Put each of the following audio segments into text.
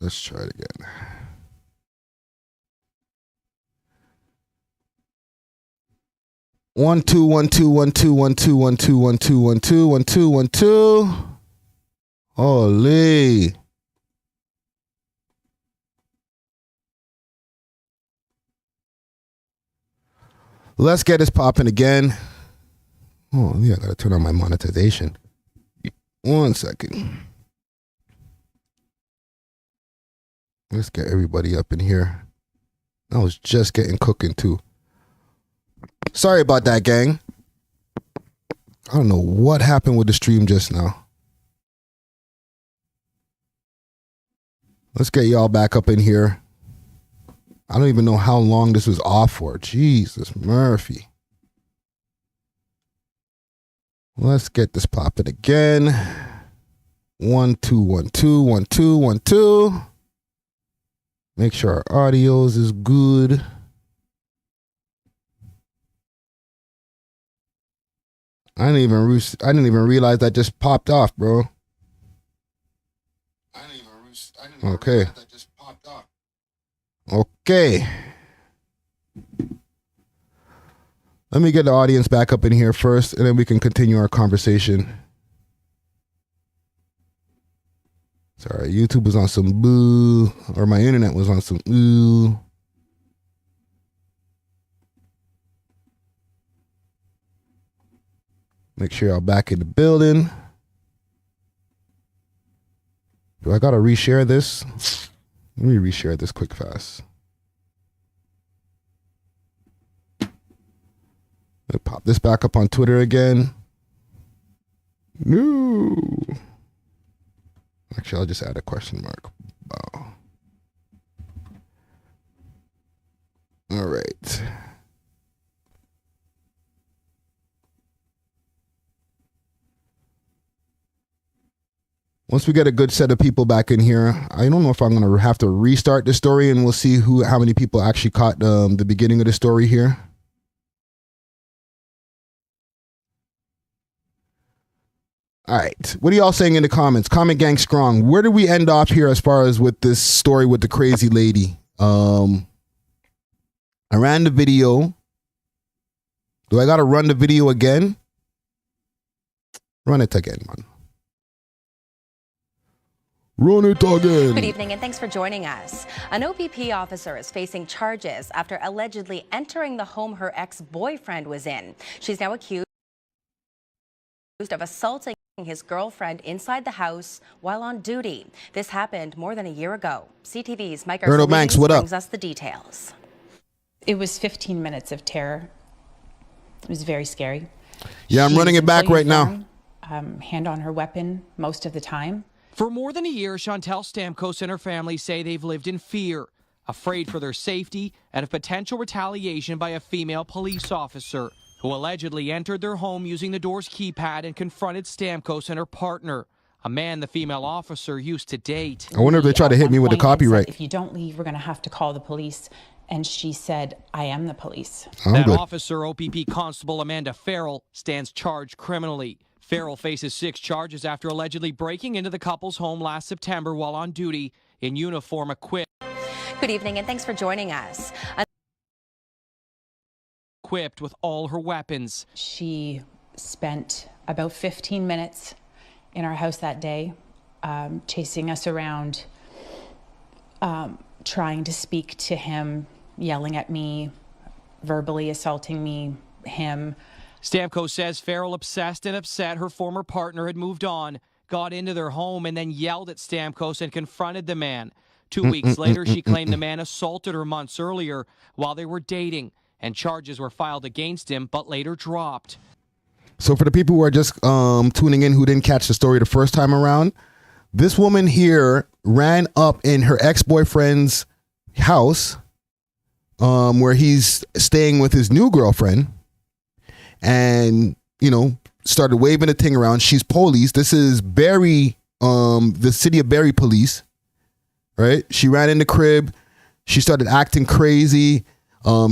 Let's try it again. One, two, one, two, one, two, one, two, one, two, one, two, one, two, one, two, one, two. Holy. Let's get this popping again. Oh, yeah, I gotta turn on my monetization. 1 second. Let's get everybody up in here. I was just getting cooking too. Sorry about that, gang. I don't know what happened with the stream just now. Let's get y'all back up in here. I don't even know how long this was off for. Jesus, Murphy. Let's get this popping again. 1, 2, 1, 2, 1, 2, 1, 2. Make sure our audios is good. I didn't even realize that just popped off, bro. Okay. Okay. Let me get the audience back up in here first, and then we can continue our conversation. Sorry, YouTube was on some boo, or my internet was on some ooh. Make sure y'all back in the building. Do I gotta reshare this? Let me reshare this quick fast. Let me pop this back up on Twitter again. No. Actually, I'll just add a question mark. Wow. All right. Once we get a good set of people back in here, I don't know if I'm going to have to restart the story, and we'll see how many people actually caught the beginning of the story here. All right. What are y'all saying in the comments? Comment gang strong. Where do we end off here as far as with this story with the crazy lady? I ran the video. Do I got to run the video again? Run it again, man. Run it again. Good evening and thanks for joining us. An OPP officer is facing charges after allegedly entering the home her ex-boyfriend was in. She's now accused of assaulting his girlfriend inside the house while on duty. This happened more than a year ago. CTV's Mike Banks, what up? Brings us the details. It was 15 minutes of terror. It was very scary. Yeah, I'm running it back right now. Hand on her weapon most of the time. For more than a year, Chantel Stamkos and her family say they've lived in fear, afraid for their safety and of potential retaliation by a female police officer who allegedly entered their home using the door's keypad and confronted Stamkos and her partner, a man the female officer used to date. I wonder if they try to hit me with the copyright. If you don't leave, we're going to have to call the police. And she said, I am the police. That officer, OPP Constable Amanda Farrell, stands charged criminally. Farrell faces 6 charges after allegedly breaking into the couple's home last September while on duty in uniform equipped. Good evening and thanks for joining us. Equipped with all her weapons. She spent about 15 minutes in our house that day, chasing us around, trying to speak to him, yelling at me, verbally assaulting me, him. Stamkos says Farrell, obsessed and upset her former partner had moved on, got into their home and then yelled at Stamkos and confronted the man. 2 weeks later, she claimed the man assaulted her months earlier while they were dating, and charges were filed against him but later dropped. So for the people who are just tuning in who didn't catch the story the first time around, this woman here ran up in her ex-boyfriend's house where he's staying with his new girlfriend. And, you know, started waving the thing around. She's police. This is Barry, the city of Barry police, right? She ran in the crib. She started acting crazy,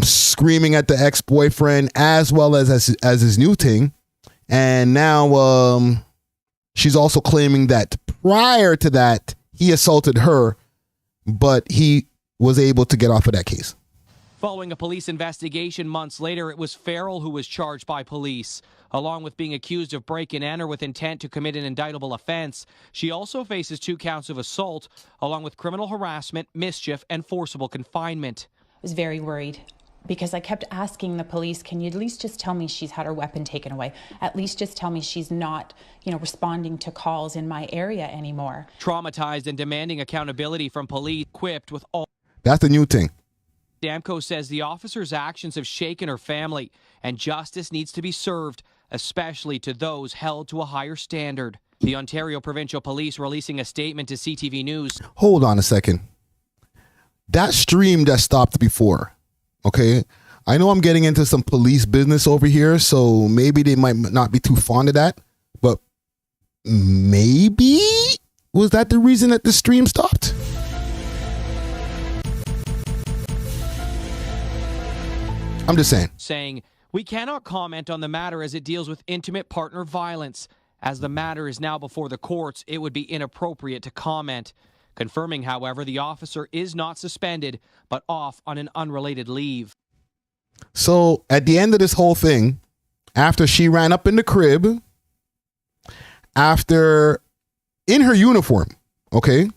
screaming at the ex-boyfriend as well as his new thing. And now she's also claiming that prior to that, he assaulted her but he was able to get off of that case. Following a police investigation months later, it was Farrell who was charged by police. Along with being accused of break and enter with intent to commit an indictable offense, she also faces 2 counts of assault, along with criminal harassment, mischief, and forcible confinement. I was very worried because I kept asking the police, can you at least just tell me she's had her weapon taken away? At least just tell me she's not, responding to calls in my area anymore. Traumatized and demanding accountability from police equipped with all... That's the new thing. Stamkos says the officer's actions have shaken her family, and justice needs to be served, especially to those held to a higher standard. The Ontario Provincial Police releasing a statement to CTV News. Hold on a second. That stream that stopped before, okay? I know I'm getting into some police business over here, so maybe they might not be too fond of that, but maybe was that the reason that the stream stopped? I'm just saying, we cannot comment on the matter as it deals with intimate partner violence. As the matter is now before the courts, it would be inappropriate to comment. Confirming, however, the officer is not suspended, but off on an unrelated leave. So at the end of this whole thing, after she ran up in the crib, in her uniform, okay,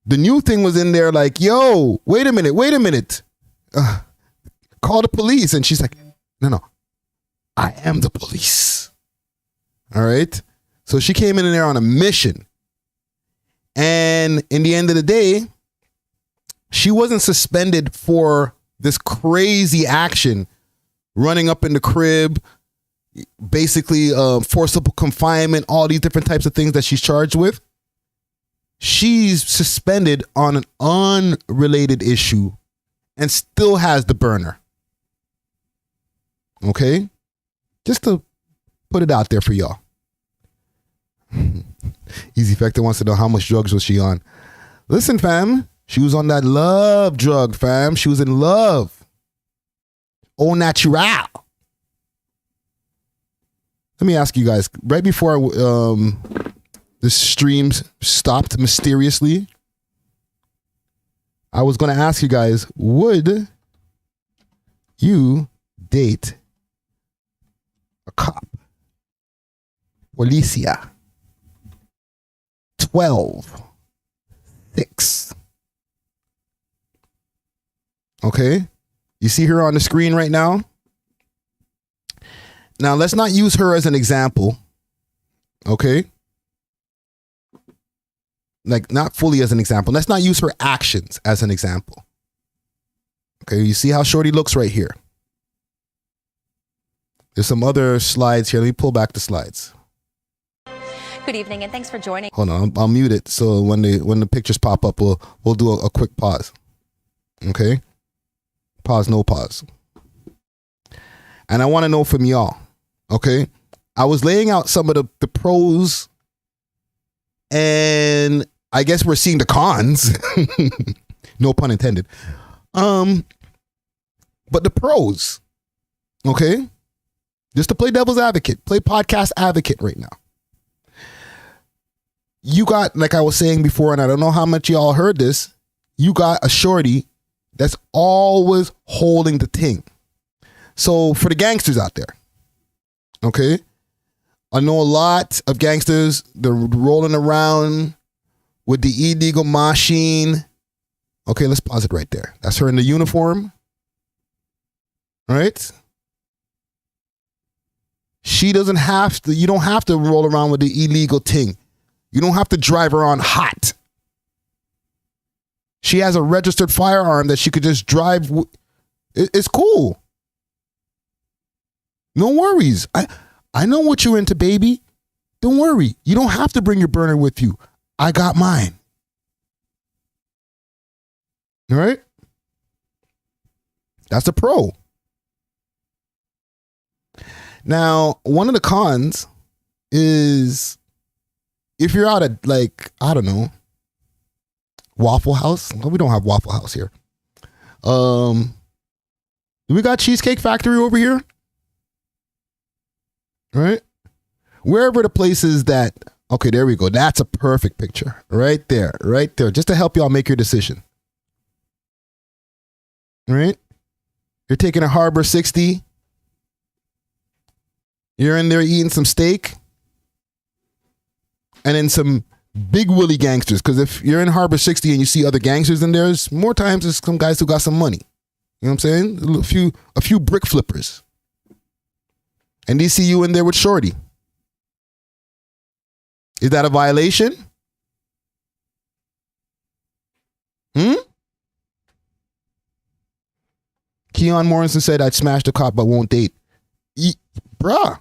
the new thing was in there like, yo, wait a minute. Call the police. And she's like, no, I am the police. All right. So she came in there on a mission. And in the end of the day, she wasn't suspended for this crazy action, running up in the crib, basically forcible confinement, all these different types of things that she's charged with. She's suspended on an unrelated issue and still has the burner. Okay? Just to put it out there for y'all. Easy Factor wants to know how much drugs was she on. Listen, fam, she was on that love drug, fam. She was in love. Au natural. Let me ask you guys, right before the streams stopped mysteriously, I was going to ask you guys, would you date a cop? Alicia. 12-6. Okay. You see her on the screen right now? Now, let's not use her as an example. Okay. Like, not fully as an example. Let's not use her actions as an example. Okay. You see how Shorty looks right here. There's some other slides here. Let me pull back the slides. Good evening, and thanks for joining. Hold on, I'll mute it so when the pictures pop up, we'll do a quick pause. Okay, pause, no pause. And I want to know from y'all. Okay, I was laying out some of the pros, and I guess we're seeing the cons. No pun intended. But the pros. Okay, just to play devil's advocate, play podcast advocate right now. You got, like I was saying before, and I don't know how much y'all heard this, you got a shorty that's always holding the thing. So for the gangsters out there, okay, I know a lot of gangsters, they're rolling around with the illegal machine. Okay, let's pause it right there. That's her in the uniform. Right? She doesn't have to, you don't have to roll around with the illegal thing. You don't have to drive her on hot. She has a registered firearm that she could just drive. It's cool. No worries. I know what you're into, baby. Don't worry. You don't have to bring your burner with you. I got mine. All right? That's a pro. Now, one of the cons is if you're out at, like, I don't know, Waffle House. Well, we don't have Waffle House here. Do we got Cheesecake Factory over here? Right? Wherever the places that Okay, there we go. That's a perfect picture. Right there. Right there. Just to help y'all make your decision. Right? You're taking a Harbor 60. You're in there eating some steak. And then some big willy gangsters. Because if you're in Harbor 60 and you see other gangsters in there, more times there's some guys who got some money. You know what I'm saying? A few brick flippers. And they see you in there with Shorty. Is that a violation? Keon Morrison said, I'd smash the cop but won't date. Bruh.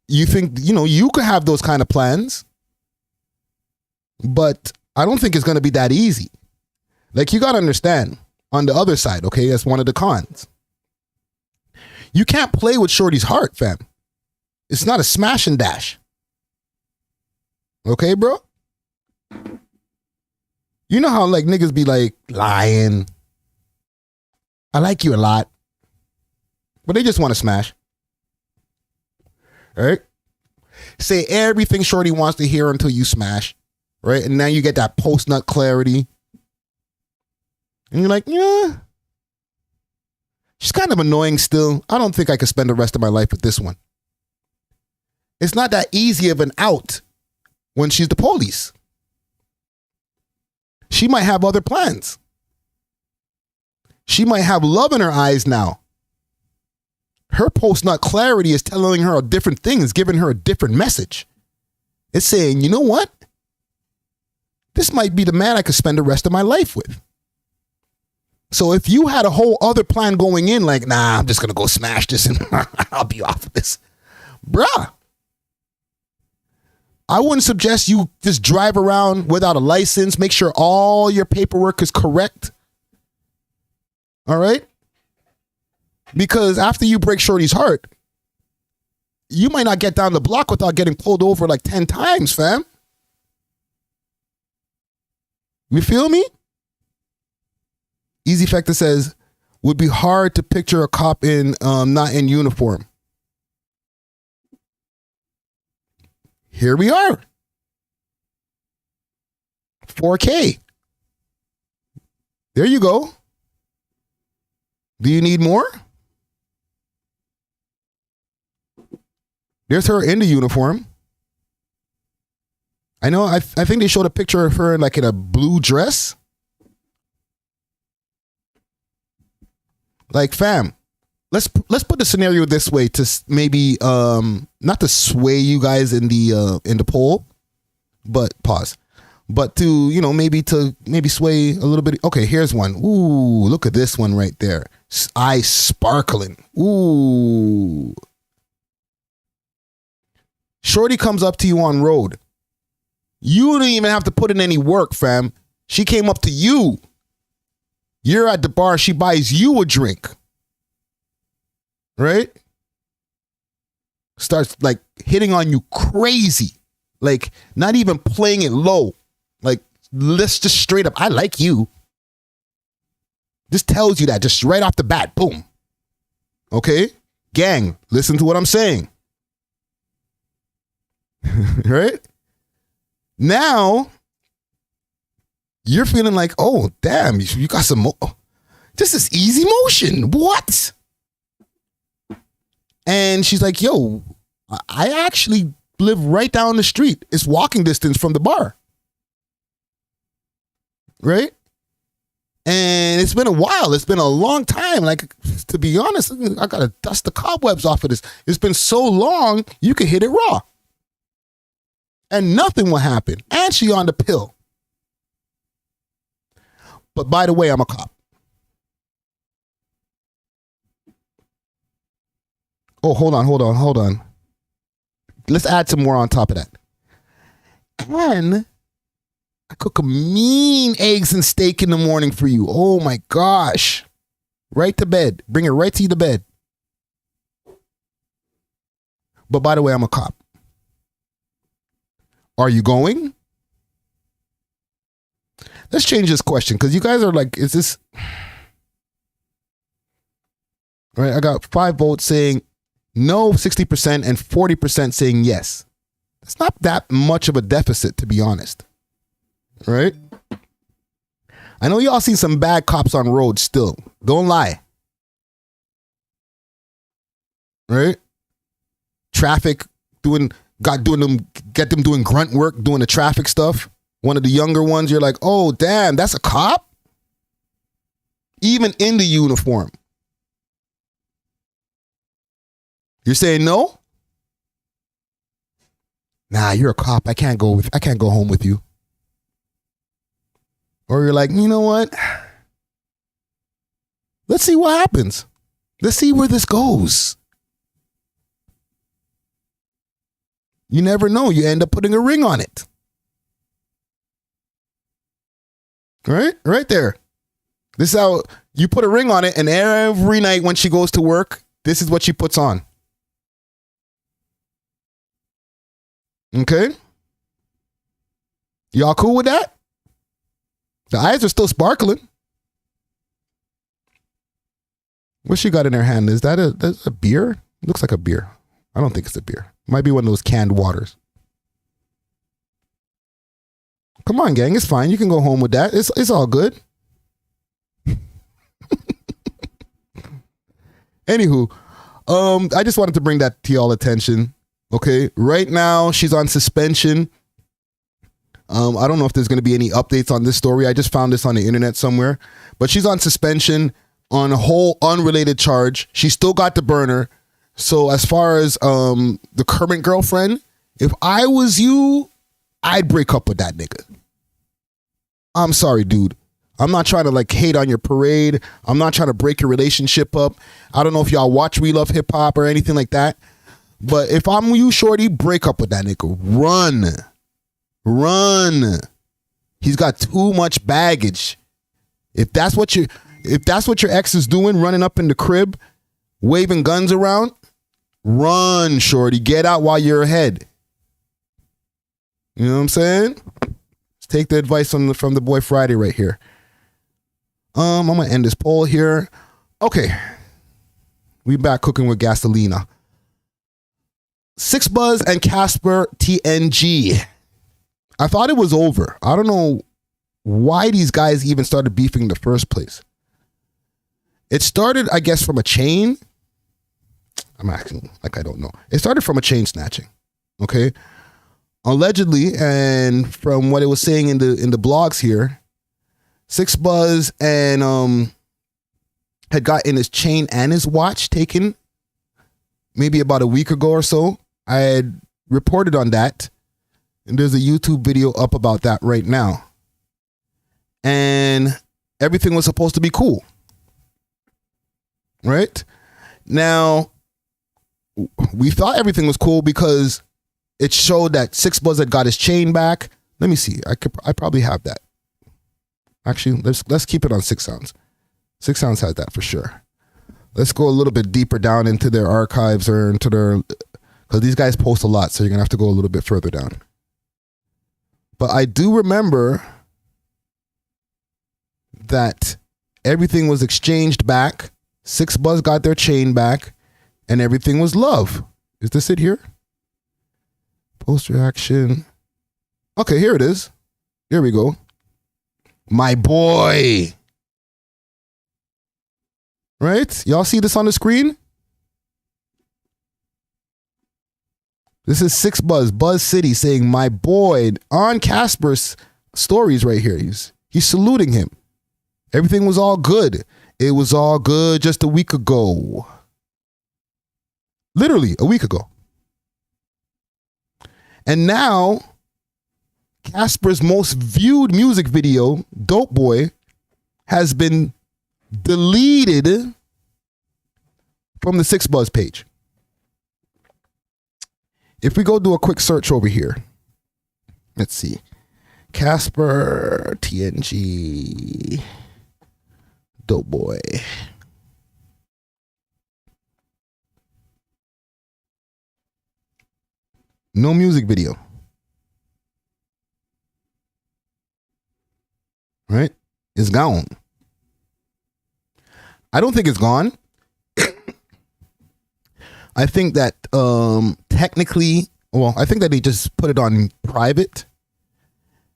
You think, you could have those kind of plans. But I don't think it's going to be that easy. Like, you got to understand, on the other side, okay, that's one of the cons. You can't play with Shorty's heart, fam. It's not a smash and dash. Okay, bro? You know how, like, niggas be, like, lying. I like you a lot. But they just want to smash. All right? Say everything Shorty wants to hear until you smash. Right? And now you get that post-nut clarity. And you're like, yeah. She's kind of annoying still. I don't think I could spend the rest of my life with this one. It's not that easy of an out when she's the police. She might have other plans. She might have love in her eyes now. Her post-nut clarity is telling her a different thing, is giving her a different message. It's saying, you know what? This might be the man I could spend the rest of my life with. So if you had a whole other plan going in, like, nah, I'm just going to go smash this and I'll be off of this. Bruh. I wouldn't suggest you just drive around without a license. Make sure all your paperwork is correct. All right? Because after you break Shorty's heart, you might not get down the block without getting pulled over like 10 times, fam. You feel me? Easy Factor says, would be hard to picture a cop in not in uniform. Here we are. 4K. There you go. Do you need more? There's her in the uniform. I know, I think they showed a picture of her like in a blue dress. Like, fam, let's put the scenario this way to maybe not to sway you guys in the poll, but pause. But to, maybe sway a little bit. Okay, here's one. Ooh, look at this one right there. Eyes sparkling. Ooh. Shorty comes up to you on road. You don't even have to put in any work, fam. She came up to you. You're at the bar. She buys you a drink. Right? Starts like hitting on you crazy. Like not even playing it low. Like let's just straight up, I like you. Just tells you that just right off the bat. Boom. Okay? Gang, listen to what I'm saying. Right? Now, you're feeling like, oh, damn, you got some this is easy motion. What? And she's like, yo, I actually live right down the street. It's walking distance from the bar. Right? And it's been a while. It's been a long time. Like, to be honest, I got to dust the cobwebs off of this. It's been so long, you could hit it raw. And nothing will happen. And she on the pill. But by the way, I'm a cop. Oh, hold on. Let's add some more on top of that. And I cook a mean eggs and steak in the morning for you. Oh my gosh. Right to bed. Bring it right to you to bed. But by the way, I'm a cop. Are you going? Let's change this question because you guys are like, is this... All right, I got 5 votes saying no, 60%, and 40% saying yes. It's not that much of a deficit, to be honest. Right? I know y'all see some bad cops on roads still. Don't lie. Right? Traffic get them doing grunt work, doing the traffic stuff. One of the younger ones, you're like, oh damn, that's a cop? Even in the uniform. You're saying no? Nah, you're a cop. I can't go home with you. Or you're like, you know what? Let's see what happens. Let's see where this goes. You never know. You end up putting a ring on it. Right? Right there. This is how you put a ring on it, and every night when she goes to work, this is what she puts on. Okay? Y'all cool with that? The eyes are still sparkling. What she got in her hand? Is that a beer? Looks like a beer. I don't think it's a beer. Might be one of those canned waters. Come on, gang. It's fine. You can go home with that. It's all good. Anywho, I just wanted to bring that to y'all attention. Okay. Right now, she's on suspension. I don't know if there's going to be any updates on this story. I just found this on the internet somewhere. But she's on suspension on a whole unrelated charge. She still got the burner. So as far as the current girlfriend, if I was you, I'd break up with that nigga. I'm sorry, dude. I'm not trying to like hate on your parade. I'm not trying to break your relationship up. I don't know if y'all watch We Love Hip Hop or anything like that. But if I'm you, shorty, break up with that nigga. Run. He's got too much baggage. If that's what your ex is doing, running up in the crib, waving guns around, run, shorty. Get out while you're ahead. You know what I'm saying? Let's take the advice from the boy Friday right here. I'm gonna end this poll here. Okay. We back cooking with gasolina. Six Buzz and Casper TNG. I thought it was over. I don't know why these guys even started beefing in the first place. It started, I guess, from a chain. I'm acting like I don't know. It started from a chain snatching. Okay. Allegedly, and from what it was saying in the blogs here, Six Buzz and had gotten his chain and his watch taken maybe about a week ago or so. I had reported on that, and there's a YouTube video up about that right now. And everything was supposed to be cool. Right? Now, we thought everything was cool because it showed that Six Buzz had got his chain back. Let me see. I probably have that. Actually, let's keep it on 6 Sounds. 6 Sounds has that for sure. Let's go a little bit deeper down into their archives or into their, because these guys post a lot, so you're gonna have to go a little bit further down. But I do remember that everything was exchanged back. Six Buzz got their chain back, and everything was love. Is this it here? Post reaction. Okay, here it is. Here we go. My boy. Right? Y'all see this on the screen? This is Six Buzz, Buzz City saying my boy on Casper's stories right here. He's saluting him. Everything was all good. It was all good just a week ago. Literally a week ago. And now, Casper's most viewed music video, Dope Boy, has been deleted from the Six Buzz page. If we go do a quick search over here, let's see. Casper TNG Dope Boy. No music video. Right? It's gone. I don't think it's gone. I think that technically, well, I think that they just put it on private.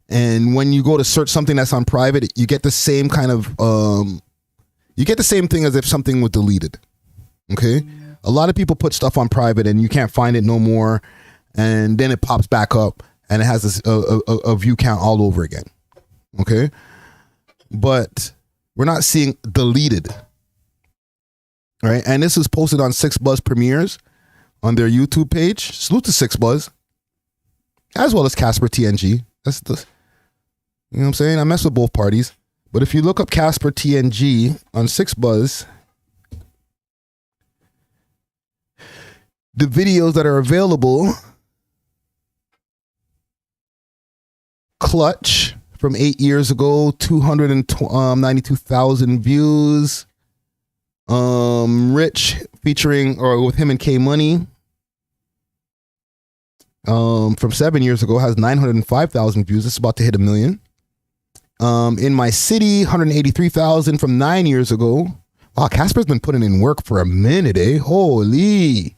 And when you go to search something that's on private, you get the same kind of, you get the same thing as if something was deleted. Okay. A lot of people put stuff on private and you can't find it no more. And then it pops back up and it has this, a view count all over again. Okay. But we're not seeing deleted. All right. And this is posted on 6buzz Premieres on their YouTube page. Salute to 6buzz, as well as Casper TNG. That's the, you know what I'm saying? I mess with both parties. But if you look up Casper TNG on 6buzz, the videos that are available: Clutch from 8 years ago, 292,000 views. Rich featuring or with him and K Money, from 7 years ago, has 905,000 views. It's about to hit 1 million. In My City, 183,000 from 9 years ago. Wow, Casper's been putting in work for a minute, eh? Holy.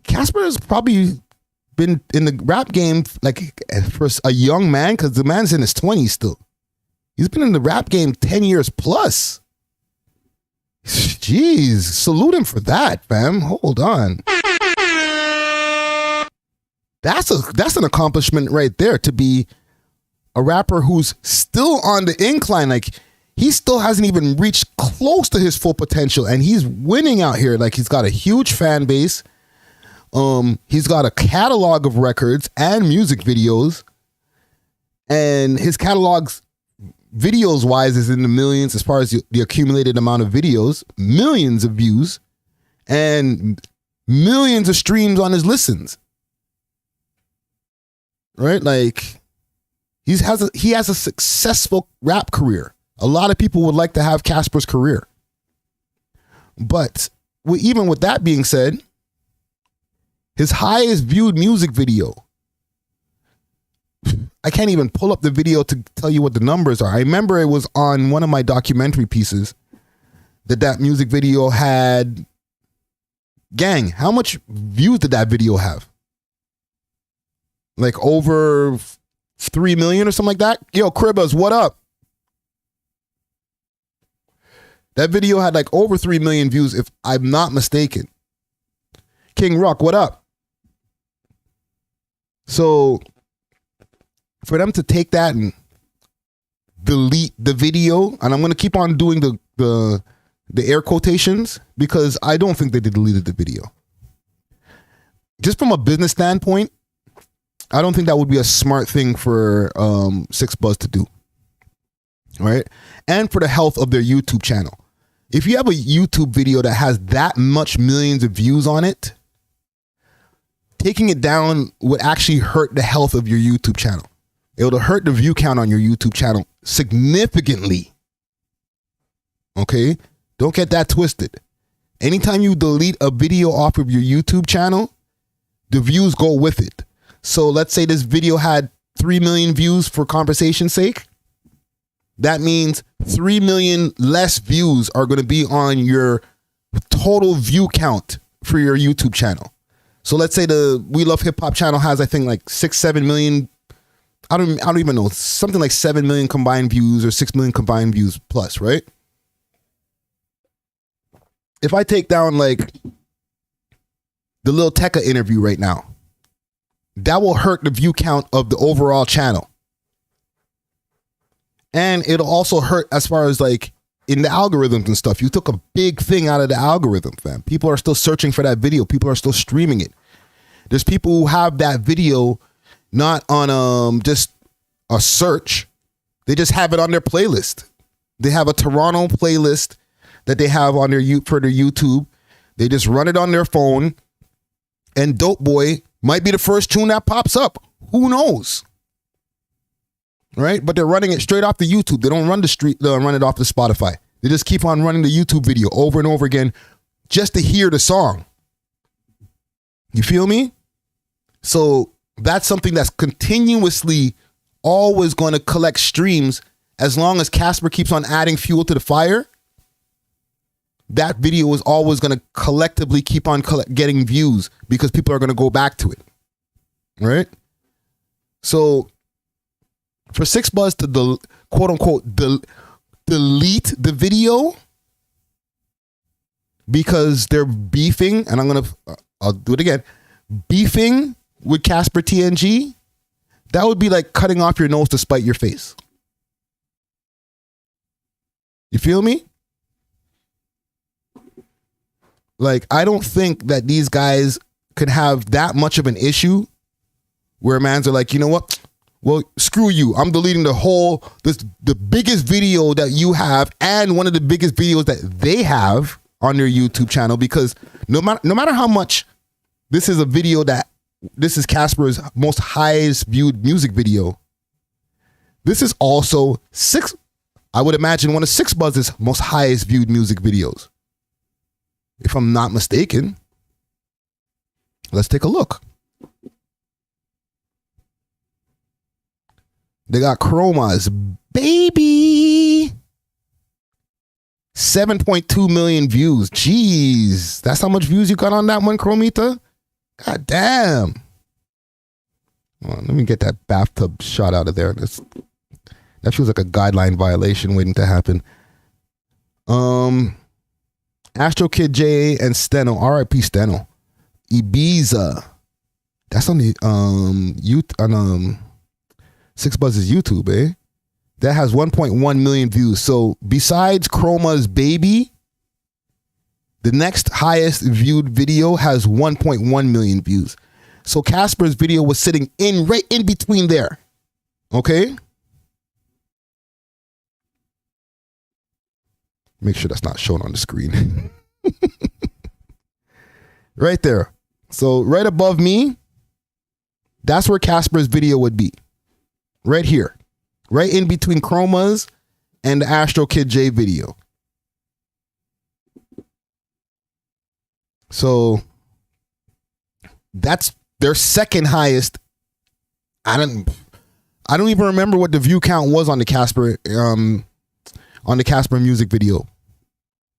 Casper has probably been in the rap game like for a young man, because the man's in his 20s still. He's been in the rap game 10 years plus. Jeez, salute him for that, fam. Hold on. That's an accomplishment right there, to be a rapper who's still on the incline. Like, he still hasn't even reached close to his full potential, and he's winning out here. Like, he's got a huge fan base. He's got a catalog of records and music videos, and his catalogs, videos wise, is in the millions as far as the accumulated amount of videos, millions of views, and millions of streams on his listens. Right? Like, he has a successful rap career. A lot of people would like to have Casper's career. But even with that being said, his highest viewed music video, I can't even pull up the video to tell you what the numbers are. I remember it was on one of my documentary pieces that music video had. Gang, how much views did that video have? Like over 3 million or something like that? Yo, Cribbas, what up? That video had like over 3 million views, if I'm not mistaken. King Rock, what up? So for them to take that and delete the video, and I'm going to keep on doing the air quotations, because I don't think they deleted the video. Just from a business standpoint, I don't think that would be a smart thing for 6buzz to do. Right? And for the health of their YouTube channel. If you have a YouTube video that has that much millions of views on it, taking it down would actually hurt the health of your YouTube channel. It would hurt the view count on your YouTube channel significantly. Okay? Don't get that twisted. Anytime you delete a video off of your YouTube channel, the views go with it. So let's say this video had 3 million views for conversation's sake. That means 3 million less views are going to be on your total view count for your YouTube channel. So let's say the We Love Hip Hop channel has, I think, like 6-7 million. I don't even know, something like 7 million combined views or 6 million combined views plus, right? If I take down like the Lil Tecca interview right now, that will hurt the view count of the overall channel. And it'll also hurt as far as like in the algorithms and stuff. You took a big thing out of the algorithm, fam. People are still searching for that video. People are still streaming it. There's people who have that video not on just a search. They just have it on their playlist. They have a Toronto playlist that they have on their for their YouTube. They just run it on their phone, and Dope Boy might be the first tune that pops up. Who knows? Right? But they're running it straight off the YouTube. They don't run run it off the Spotify. They just keep on running the YouTube video over and over again just to hear the song. You feel me? So that's something that's continuously always going to collect streams as long as Casper keeps on adding fuel to the fire. that video is always going to collectively keep on getting views because people are going to go back to it. Right? So for SixBuzz to quote unquote delete the video because they're beefing, and I'll do it again, beefing with Casper TNG, that would be like cutting off your nose to spite your face. You feel me? Like, I don't think that these guys could have that much of an issue where mans are like, you know what? Well, screw you. I'm deleting the biggest video that you have and one of the biggest videos that they have on their YouTube channel, because no matter how much this is this is Casper's most highest viewed music video, this is also I would imagine one of SixBuzz's most highest viewed music videos, if I'm not mistaken. Let's take a look. They got Chroma's Baby. 7.2 million views. Jeez. That's how much views you got on that one, Chromita? God damn. Well, let me get that bathtub shot out of there. That feels like a guideline violation waiting to happen. Astro Kid J and Steno. R.I.P. Steno. Ibiza. That's on the SixBuzz's YouTube, eh? That has 1.1 million views. So besides Chroma's Baby, the next highest viewed video has 1.1 million views. So Casper's video was sitting right in between there. Okay? Make sure that's not shown on the screen. Right there. So right above me, that's where Casper's video would be. Right here. Right in between Chroma's and the Astro Kid J video. So that's their second highest. I don't even remember what the view count was on the Casper music video.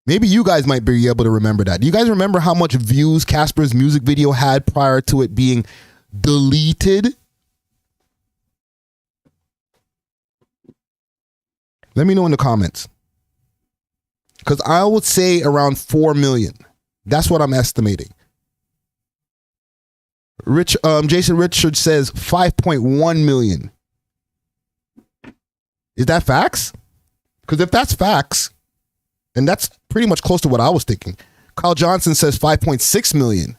Maybe you guys might be able to remember that. Do you guys remember how much views Casper's music video had prior to it being deleted? Let me know in the comments. Because I would say around 4 million. That's what I'm estimating. Jason Richard says 5.1 million. Is that facts? Because if that's facts, then that's pretty much close to what I was thinking. Kyle Johnson says 5.6 million.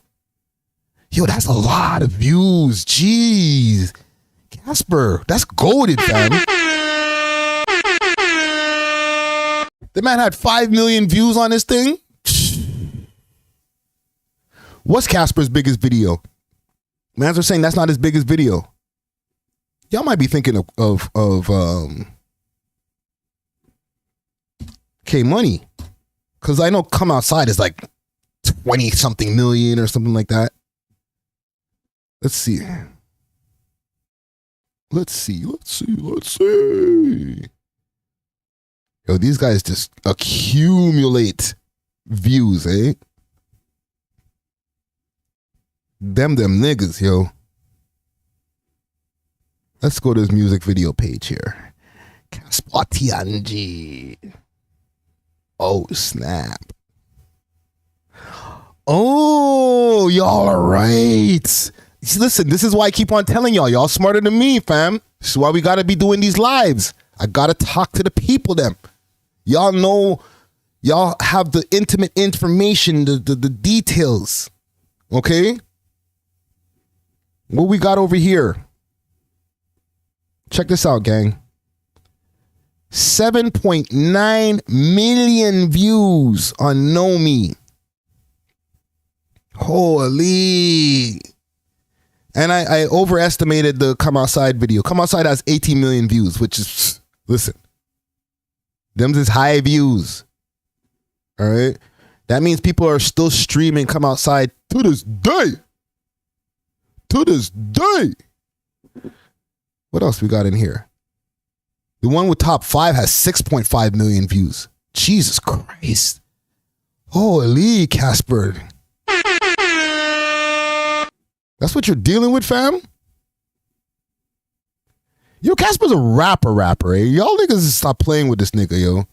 Yo, that's a lot of views. Jeez. Casper, that's goated, fam. The man had 5 million views on this thing. What's Casper's biggest video? Mans are saying that's not his biggest video. Y'all might be thinking of K-Money. Because I know Come Outside is like 20 something million or something like that. Let's see. Let's see. Yo, these guys just accumulate views, eh? Them niggas, yo. Let's go to his music video page here. Casper TNG. Oh, snap. Oh, y'all are right. Listen, this is why I keep on telling y'all. Y'all smarter than me, fam. This is why we got to be doing these lives. I got to talk to the people, them. Y'all know, y'all have the intimate information, the details. Okay? What we got over here? Check this out, gang. 7.9 million views on Know Me. Holy. And I overestimated the Come Outside video. Come Outside has 18 million views, which is, listen, them's is high views. All right? That means people are still streaming Come Outside to this day. To this day. What else we got in here? The one with top 5 has 6.5 million views. Jesus Christ. Holy Casper. That's what you're dealing with, fam? Yo, Casper's a rapper, eh? Y'all niggas stop playing with this nigga, yo.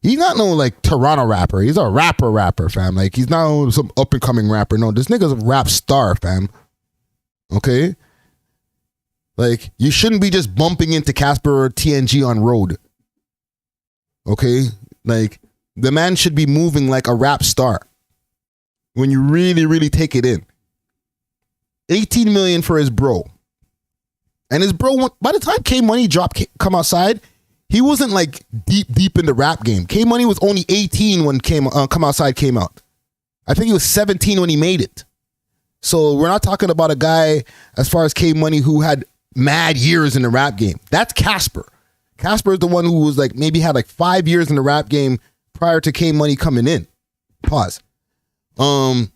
He's not no like Toronto rapper. He's a rapper, fam. Like he's not some up and coming rapper. No, this nigga's a rap star, fam. Okay? Like you shouldn't be just bumping into Casper TNG on road. Okay? Like the man should be moving like a rap star. When you really, really take it in. 18 million for his bro. And his bro, by the time K Money come outside, he wasn't like deep in the rap game. K Money was only 18 when Come Outside came out. I think he was 17 when he made it. So we're not talking about a guy as far as K Money who had mad years in the rap game. That's Casper. Casper is the one who was like maybe had like 5 years in the rap game prior to K Money coming in. Pause. But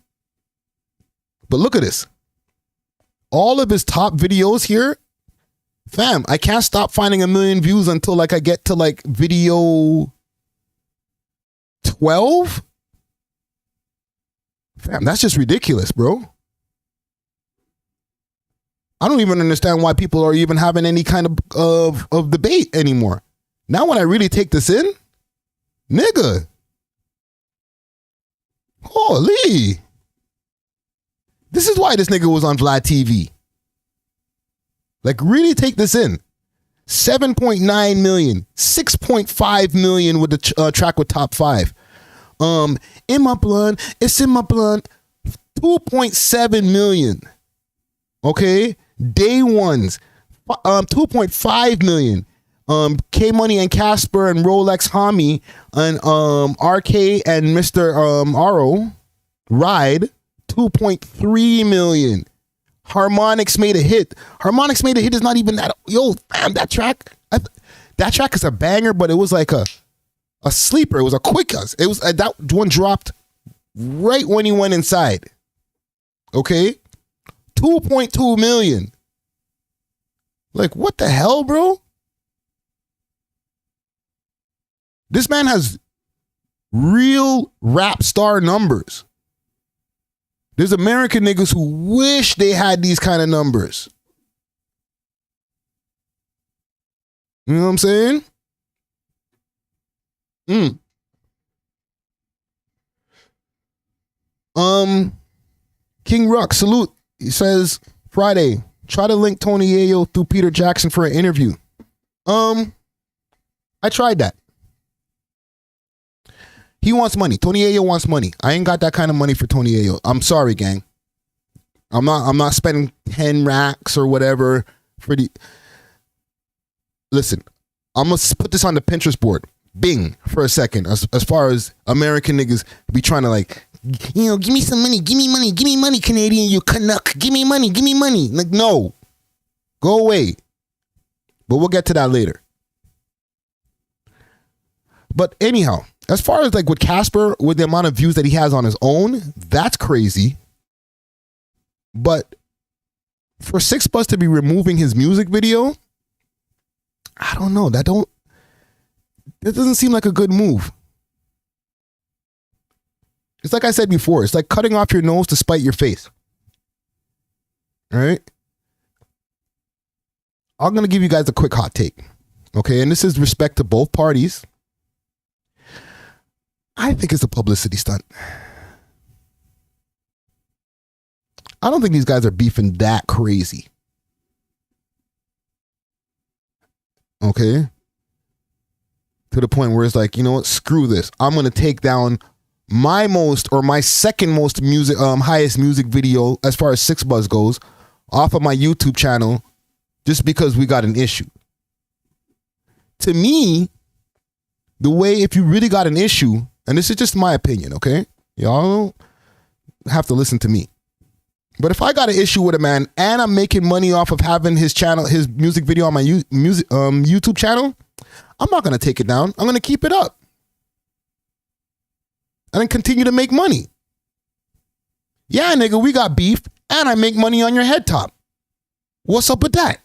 look at this. All of his top videos here, fam, I can't stop finding 1 million views until like I get to like video 12. Fam, that's just ridiculous, bro. I don't even understand why people are even having any kind of debate anymore. Now when I really take this in, nigga. Holy. This is why this nigga was on Vlad TV. Like, really take this in. 7.9 million, 6.5 million with the track with top 5. In my blood, it's in my blood. 2.7 million. Okay, day ones. 2.5 million. K Money and Casper and Rolex Hami and RK and Mr. Aro Ride. 2.3 million. Harmonix made a hit. Harmonix made a hit is not even that. Yo, fam, that track is a banger, but it was like a sleeper. It was a quick. It was that one dropped right when he went inside. Okay, 2.2 million. Like what the hell, bro? This man has real rap star numbers. There's American niggas who wish they had these kind of numbers. You know what I'm saying? King Ruck, salute. He says, Friday, try to link Tony Yayo through Peter Jackson for an interview. I tried that. He wants money. Tony Yayo wants money. I ain't got that kind of money for Tony Yayo. I'm sorry, gang. I'm not spending 10 racks or whatever for the. Listen, I'm gonna put this on the Pinterest board. Bing for a second. As far as American niggas be trying to like, you know, give me some money, give me money, Canadian, you Canuck, give me money. Like, no, go away. But we'll get to that later. But anyhow, as far as like with Casper, with the amount of views that he has on his own, that's crazy. But for 6 to be removing his music video, I don't know. That doesn't seem like a good move. It's like I said before. It's like cutting off your nose to spite your face. All right? I'm going to give you guys a quick hot take. Okay? And this is respect to both parties. I think it's a publicity stunt. I don't think these guys are beefing that crazy. Okay? To the point where it's like, you know what? Screw this. I'm going to take down my most or my second most music, highest music video as far as 6 Buzz goes off of my YouTube channel just because we got an issue. To me, the way if you really got an issue, and this is just my opinion, okay? Y'all don't have to listen to me. But if I got an issue with a man and I'm making money off of having his channel, his music video on my YouTube channel, I'm not going to take it down. I'm going to keep it up. And then continue to make money. Yeah, nigga, we got beef and I make money on your head top. What's up with that?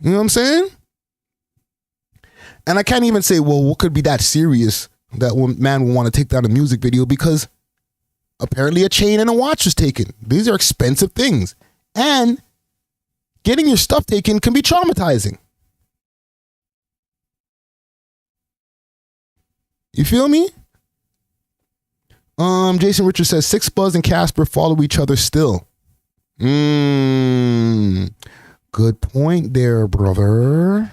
You know what I'm saying? And I can't even say, well, what could be that serious that one man would want to take down a music video, because apparently a chain and a watch was taken. These are expensive things. And getting your stuff taken can be traumatizing. You feel me? Jason Richards says 6buzz and Casper follow each other still. Good point there, brother.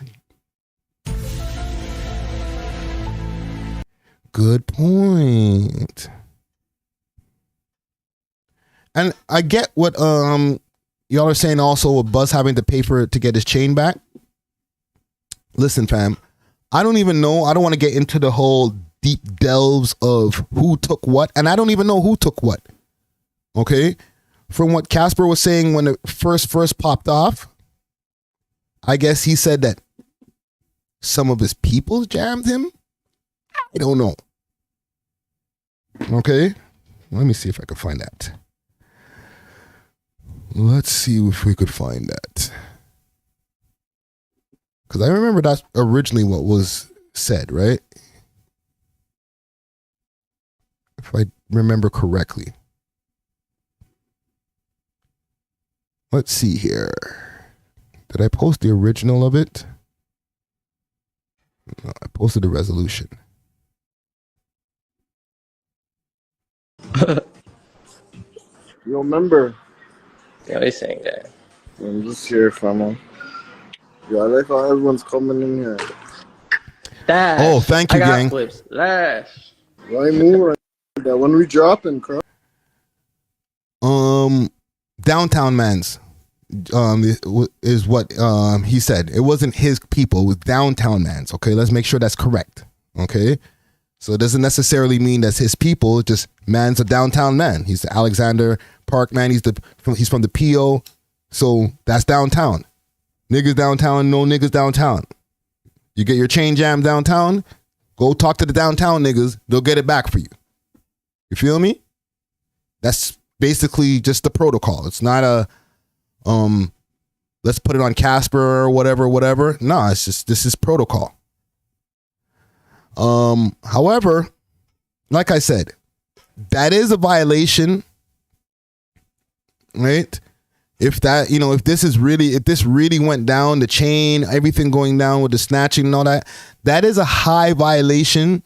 Good point. And I get what y'all are saying also with Buzz having to pay for it to get his chain back. Listen, fam, I don't even know. I don't want to get into the whole deep delves of who took what, and I don't even know who took what. Okay? From what Casper was saying when it first popped off, I guess he said that some of his people jammed him. I don't know. Okay? Let me see if I can find that. Let's see if we could find that. Because I remember that's originally what was said, right? If I remember correctly. Let's see here. Did I post the original of it? No, I posted the resolution. You remember? Yeah, he's saying that. I'm just here, fam. Yeah, I like how everyone's coming in here. Dash. Oh, thank you, I got gang. Clips. Lash. Why move like that? When we dropping, crap? Downtown Man's is what he said. It wasn't his people, it was Downtown Man's. Okay, let's make sure that's correct. Okay, so it doesn't necessarily mean that's his people. Just Man's a downtown man. He's the Alexander Park man. He's from the PO. So that's downtown. Niggas downtown, no niggas downtown. You get your chain jam downtown, go talk to the downtown niggas. They'll get it back for you. You feel me? That's basically just the protocol. It's not a let's put it on Casper or whatever. No, it's just, this is protocol. However, like I said, that is a violation, right? If that, if this really went down, the chain, everything going down with the snatching and all that, that is a high violation.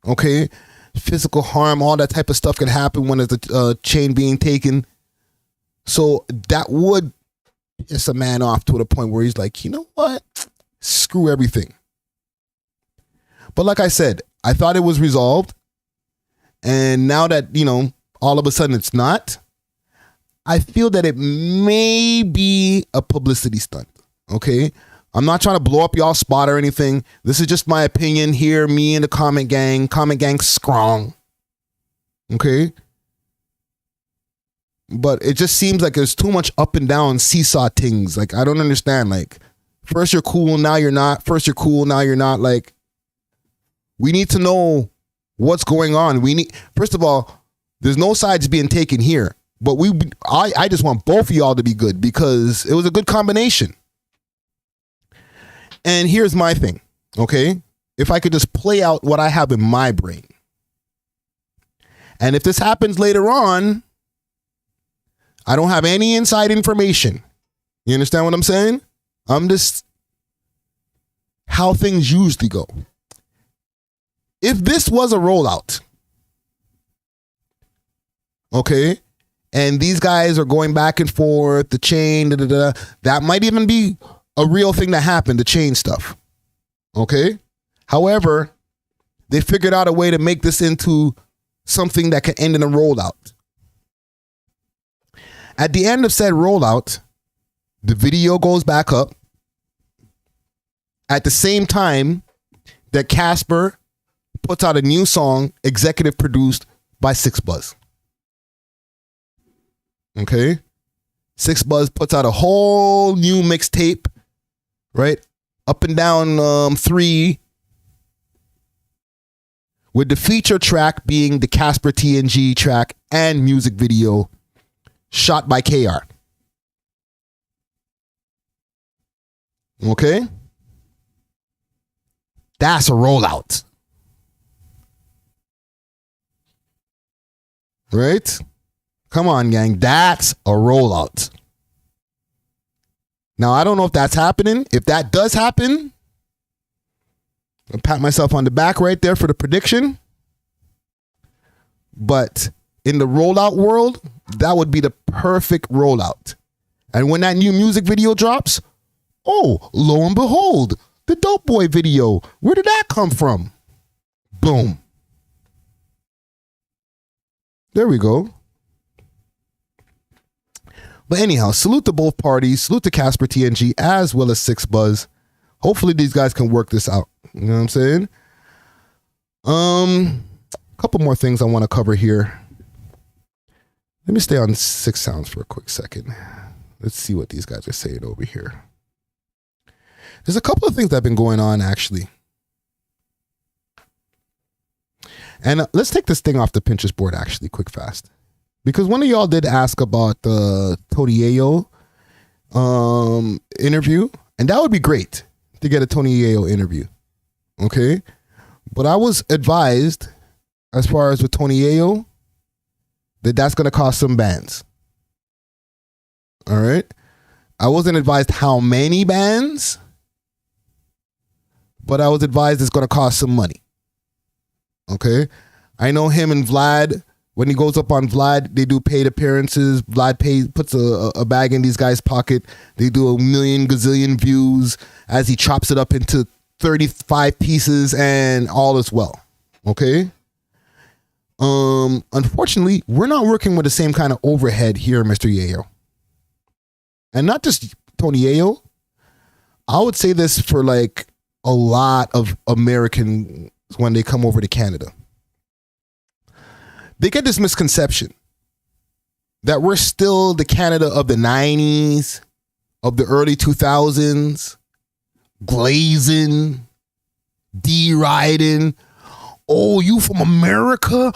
Okay. Physical harm, all that type of stuff can happen when there's a chain being taken. So that would piss a man off to the point where he's like, you know what? Screw everything. But like I said, I thought it was resolved. And now that, all of a sudden it's not, I feel that it may be a publicity stunt. Okay. I'm not trying to blow up y'all's spot or anything. This is just my opinion here. Me and the comment gang strong. Okay. But it just seems like there's too much up and down seesaw things. Like, I don't understand. Like, first you're cool, now you're not. First you're cool, now you're not. Like, we need to know what's going on. First of all, there's no sides being taken here. But I just want both of y'all to be good because it was a good combination. And here's my thing, okay? If I could just play out what I have in my brain. And if this happens later on, I don't have any inside information. You understand what I'm saying? I'm just how things usually go. If this was a rollout, okay, and these guys are going back and forth, the chain, that might even be a real thing that happened, the chain stuff. Okay? However, they figured out a way to make this into something that can end in a rollout. At the end of said rollout, the video goes back up at the same time that Casper puts out a new song, executive produced by 6buzz. Okay? 6buzz puts out a whole new mixtape, right? Up and Down 3, with the feature track being the Casper TNG track and music video shot by KR. Okay? That's a rollout. Right? Come on, gang. That's a rollout. Now, I don't know if that's happening. If that does happen, I'll pat myself on the back right there for the prediction. But in the rollout world, that would be the perfect rollout. And when that new music video drops, oh, lo and behold, the Dope Boy video. Where did that come from? Boom. There we go. But anyhow, salute to both parties. Salute to Casper TNG as well as Six Buzz. Hopefully these guys can work this out. You know what I'm saying? A couple more things I want to cover here. Let me stay on Six Sounds for a quick second. Let's see what these guys are saying over here. There's a couple of things that have been going on, actually. And let's take this thing off the Pinterest board, actually, quick, fast. Because one of y'all did ask about the Tony Yayo interview. And that would be great to get a Tony Yayo interview. Okay? But I was advised, as far as with Tony Yayo, that that's going to cost some bands. All right? I wasn't advised how many bands, but I was advised it's going to cost some money. Okay? I know him and Vlad, when he goes up on Vlad, they do paid appearances. Vlad puts a bag in these guys' pocket. They do a million gazillion views as he chops it up into 35 pieces and all is well. Okay? Unfortunately, we're not working with the same kind of overhead here, Mr. Yayo. And not just Tony Yayo. I would say this for like a lot of Americans when they come over to Canada. They get this misconception that we're still the Canada of the 90s, of the early 2000s, glazing, deriding. Oh, you from America?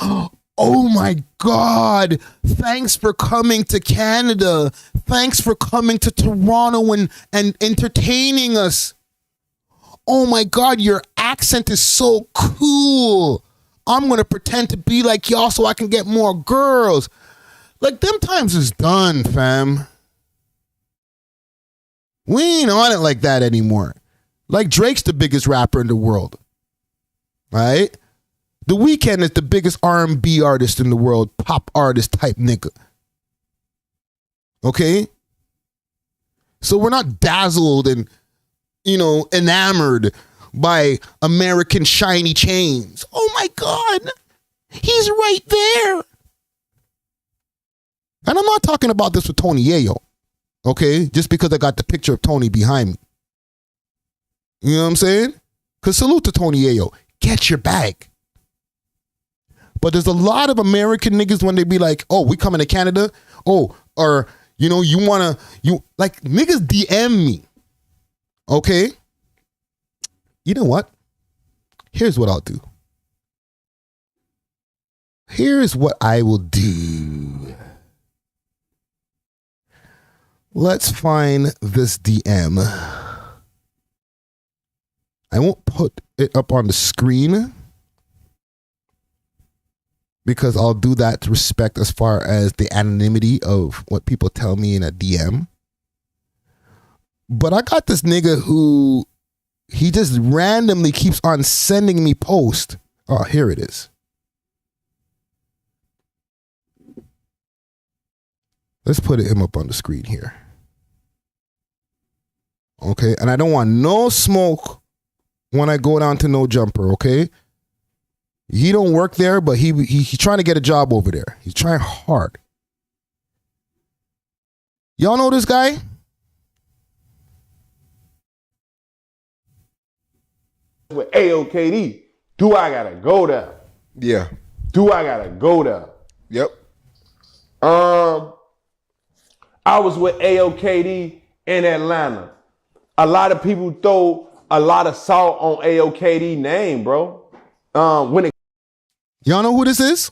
Oh my God. Thanks for coming to Canada. Thanks for coming to Toronto and entertaining us. Oh my God, your accent is so cool. I'm going to pretend to be like y'all so I can get more girls. Like, them times is done, fam. We ain't on it like that anymore. Like, Drake's the biggest rapper in the world. Right? The Weeknd is the biggest R&B artist in the world, pop artist type nigga. Okay? So we're not dazzled and, enamored by American shiny chains. Oh my God, he's right there. And I'm not talking about this with Tony Yayo, okay? Just because I got the picture of Tony behind me. You know what I'm saying? Because salute to Tony Yayo. Get your bag. But there's a lot of American niggas when they be like, oh, we coming to Canada? Oh, or, niggas DM me. Okay? You know what? Here's what I'll do. Here's what I will do. Let's find this DM. I won't put it up on the screen because I'll do that to respect as far as the anonymity of what people tell me in a DM. But I got this nigga who he just randomly keeps on sending me posts. Oh, here it is. Let's put him up on the screen here. Okay, and I don't want no smoke when I go down to No Jumper, okay? He don't work there, but he's trying to get a job over there. He's trying hard. Y'all know this guy? With AOKD, do I gotta go there? Yeah. Do I gotta go there? Yep. I was with AOKD in Atlanta. A lot of people throw a lot of salt on AOKD name, bro. Y'all know who this is?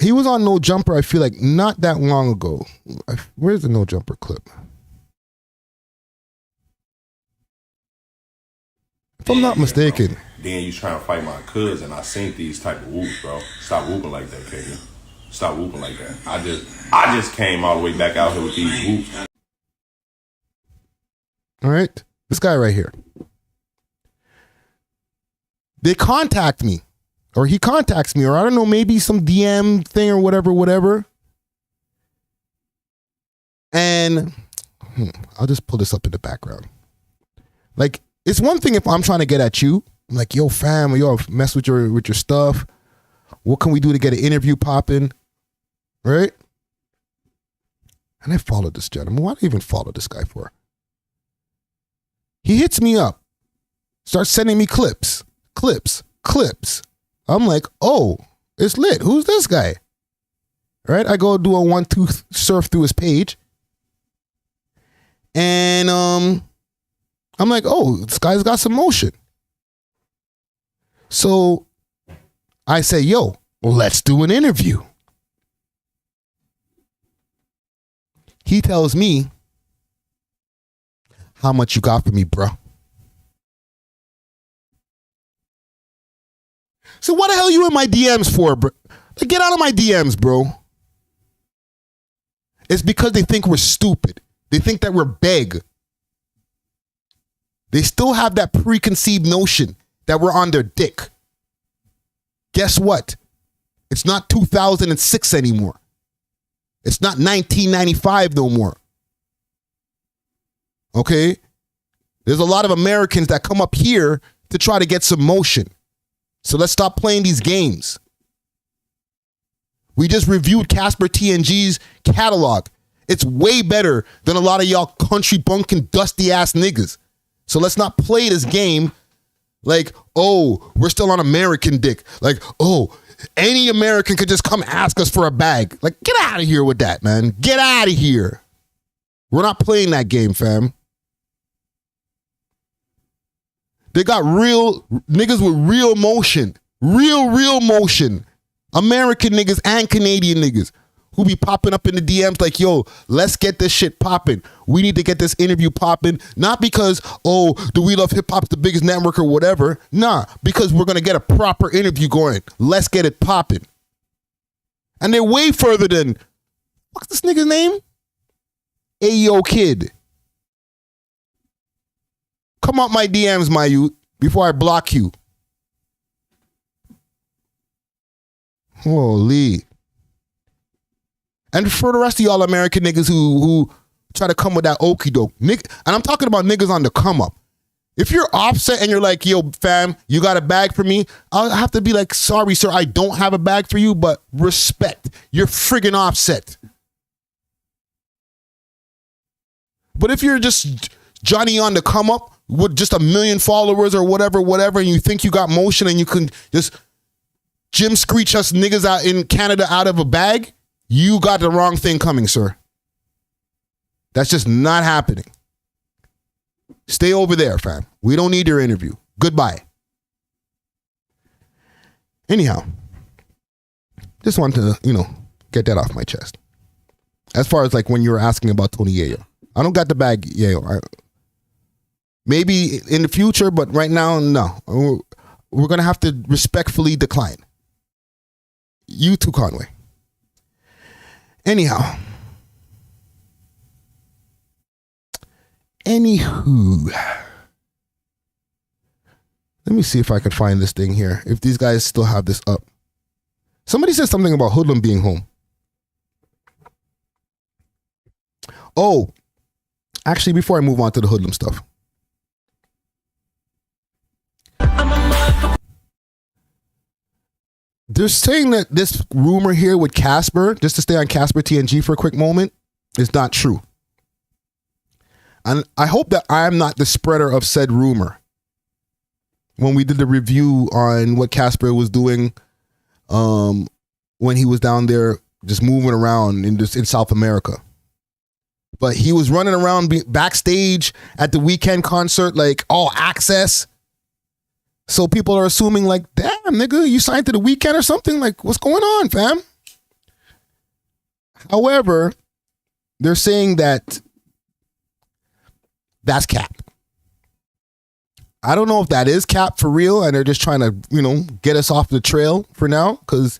He was on No Jumper, I feel like, not that long ago. Where's the No Jumper clip? If I'm not mistaken. Then you trying to fight my cousin. I seen these type of whoops, bro. Stop whooping like that, KD. Stop whooping like that. I just came all the way back out here with these whoops. All right. This guy right here. They contact me. Or he contacts me. Or I don't know, maybe some DM thing or whatever. And I'll just pull this up in the background. Like, it's one thing if I'm trying to get at you. I'm like, yo, fam, yo, mess with your stuff. What can we do to get an interview popping? Right? And I followed this gentleman. Why do I even follow this guy for? He hits me up. Starts sending me clips. I'm like, oh, it's lit. Who's this guy? Right? I go do a 1-2 surf through his page. And I'm like, oh, this guy's got some motion. So I say, yo, well, let's do an interview. He tells me, how much you got for me, bro? So what the hell are you in my DMs for, bro? Like, get out of my DMs, bro. It's because they think we're stupid. They think that we're beg. They still have that preconceived notion that we're on their dick. Guess what? It's not 2006 anymore. It's not 1995 no more. Okay? There's a lot of Americans that come up here to try to get some motion. So let's stop playing these games. We just reviewed Casper TNG's catalog. It's way better than a lot of y'all country bunkin' dusty ass niggas. So let's not play this game like, oh, we're still on American dick. Like, oh, any American could just come ask us for a bag. Like, get out of here with that, man. Get out of here. We're not playing that game, fam. They got real niggas with real motion. Real motion. American niggas and Canadian niggas who be popping up in the DMs like, yo, let's get this shit popping. We need to get this interview popping. Not because, oh, the We Love Hip Hop's the biggest network or whatever. Nah, because we're going to get a proper interview going. Let's get it popping. And they're way further than, what's this nigga's name? Ayo Kid. Come out my DMs, my youth, before I block you. Holy. And for the rest of y'all American niggas who try to come with that okie doke. And I'm talking about niggas on the come up. If you're Offset and you're like, yo, fam, you got a bag for me? I'll have to be like, sorry, sir, I don't have a bag for you, but respect. You're friggin' Offset. But if you're just Johnny on the come up with just 1 million followers or whatever, and you think you got motion and you can just Jim Screech us niggas out in Canada out of a bag, you got the wrong thing coming, sir. That's just not happening. Stay over there, fam. We don't need your interview. Goodbye. Anyhow, just wanted to, get that off my chest. As far as like when you were asking about Tony Yayo. I don't got the bag, Yayo. Maybe in the future, but right now, no. We're going to have to respectfully decline. You too, Conway. Anyhow. Anywho. Let me see if I could find this thing here. If these guys still have this up. Somebody said something about Hoodlum being home. Oh. Actually, before I move on to the Hoodlum stuff. They're saying that this rumor here with Casper, just to stay on Casper TNG for a quick moment, is not true. And I hope that I'm not the spreader of said rumor. When we did the review on what Casper was doing when he was down there just moving around in South America. But he was running around backstage at the Weeknd concert, like all access. So people are assuming like, damn, nigga, you signed to the Weeknd or something? Like, what's going on, fam? However, they're saying that that's cap. I don't know if that is cap for real and they're just trying to, get us off the trail for now. Because,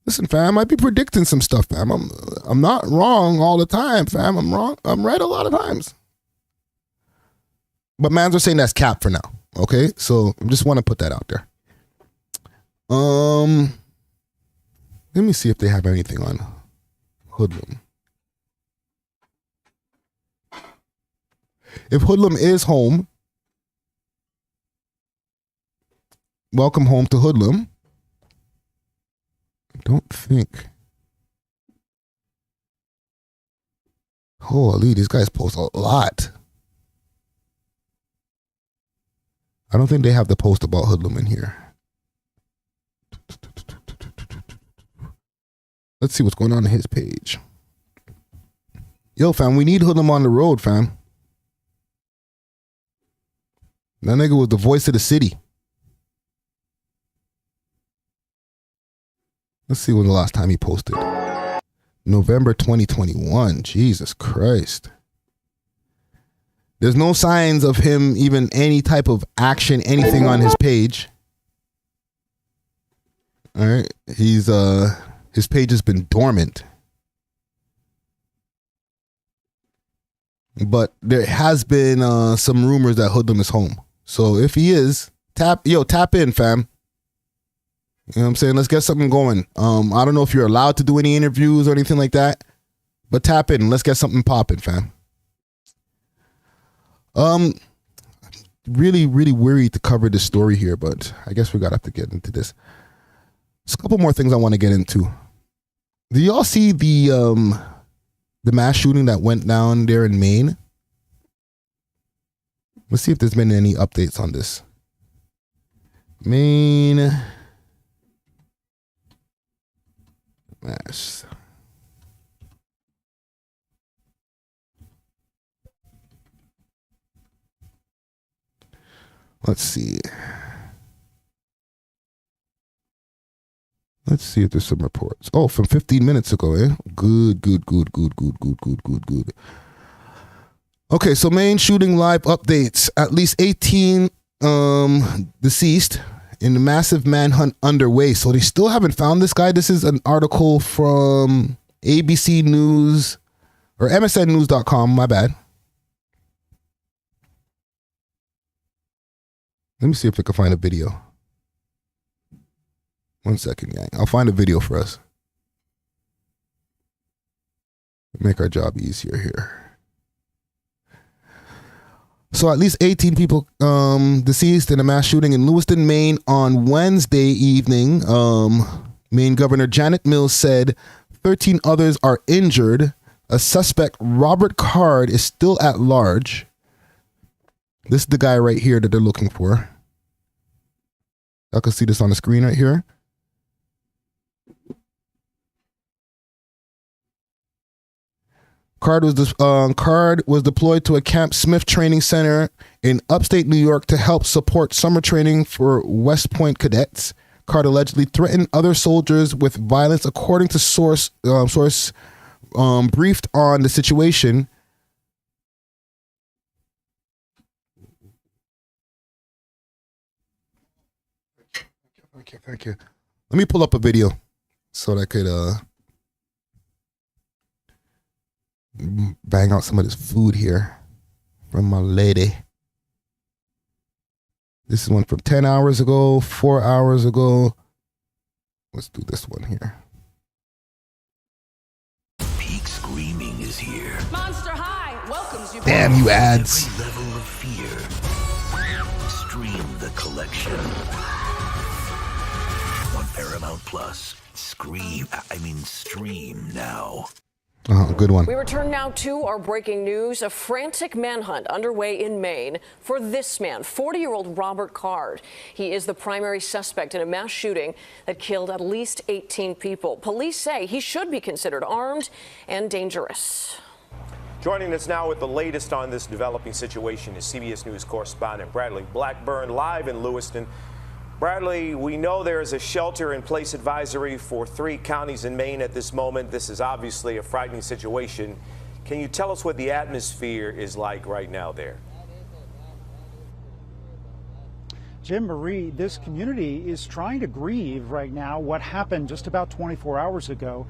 listen, fam, I might be predicting some stuff, fam. I'm not wrong all the time, fam. I'm wrong. I'm right a lot of times. But mans are saying that's cap for now. Okay? So I just want to put that out there. Let me see if they have anything on Hoodlum. If Hoodlum is home, welcome home to Hoodlum. I don't think. Holy, these guys post a lot. I don't think they have the post about Hoodlum in here. Let's see what's going on his page. Yo, fam, we need Hoodlum on the road, fam. That nigga was the voice of the city. Let's see when the last time he posted. November 2021. Jesus Christ. There's no signs of him even any type of action, anything on his page. All right. His page has been dormant. But there has been some rumors that Hoodlum is home. So if he is, tap in, fam. You know what I'm saying? Let's get something going. I don't know if you're allowed to do any interviews or anything like that, but tap in. Let's get something popping, fam. Really, really worried to cover this story here, but I guess we gotta have to get into this. There's a couple more things I want to get into. Do y'all see the mass shooting that went down there in Maine? Let's see if there's been any updates on this. Maine mass. Let's see. Let's see if there's some reports. Oh, from 15 minutes ago, eh? Good. Okay, so Maine shooting live updates. At least 18 deceased in the massive manhunt underway. So they still haven't found this guy. This is an article from ABC News or MSNnews.com, my bad. Let me see if I can find a video. 1 second, gang. I'll find a video for us. Make our job easier here. So at least 18 people deceased in a mass shooting in Lewiston, Maine on Wednesday evening. Maine Governor Janet Mills said 13 others are injured. A suspect, Robert Card, is still at large. This is the guy right here that they're looking for. Y'all can see this on the screen right here. Card was deployed to a Camp Smith training center in upstate New York to help support summer training for West Point cadets. Card allegedly threatened other soldiers with violence, according to source briefed on the situation. Thank you. Let me pull up a video so that I could bang out some of this food here from my lady. This is one from 10 hours ago, 4 hours ago. Let's do this one here. Peak screaming is here. Monster High welcomes you. Damn you ads. Every level of fear. Stream the collection. On Paramount Plus. Stream now. Good one. We return now to our breaking news. A frantic manhunt underway in Maine for this man, 40-year-old Robert Card. He is the primary suspect in a mass shooting that killed at least 18 people. Police say he should be considered armed and dangerous. Joining us now with the latest on this developing situation is CBS News correspondent Bradley Blackburn, live in Lewiston. Bradley, we know there is a shelter-in-place advisory for 3 counties in Maine at this moment. This is obviously a frightening situation. Can you tell us what the atmosphere is like right now there? Jim, Marie, this community is trying to grieve right now what happened just about 24 hours ago,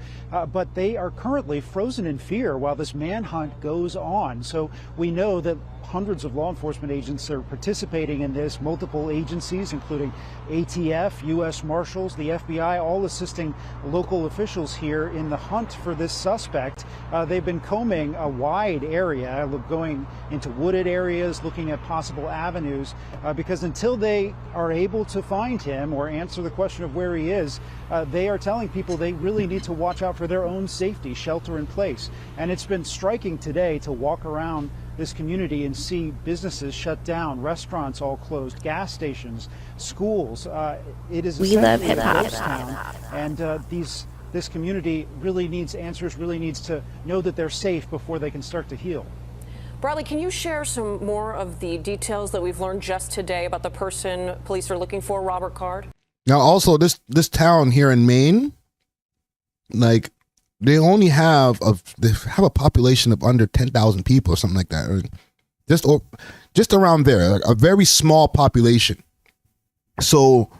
but they are currently frozen in fear while this manhunt goes on. So we know that hundreds of law enforcement agents are participating in this, multiple agencies, including ATF, U.S. Marshals, the FBI, all assisting local officials here in the hunt for this suspect. They've been combing a wide area, going into wooded areas, looking at possible avenues, because until they are able to find him or answer the question of where he is, they are telling people they really need to watch out for their own safety, shelter in place. And it's been striking today to walk around this community and see businesses shut down, restaurants all closed, gas stations, schools. It is We love essentially a hip-hop. ghost town, and this community really needs answers, really needs to know that they're safe before they can start to heal. Bradley, can you share some more of the details that we've learned just today about the person police are looking for, Robert Card? Now, also this town here in Maine, like they only have a population of under 10,000 people or something like that, or just around there, like a very small population. So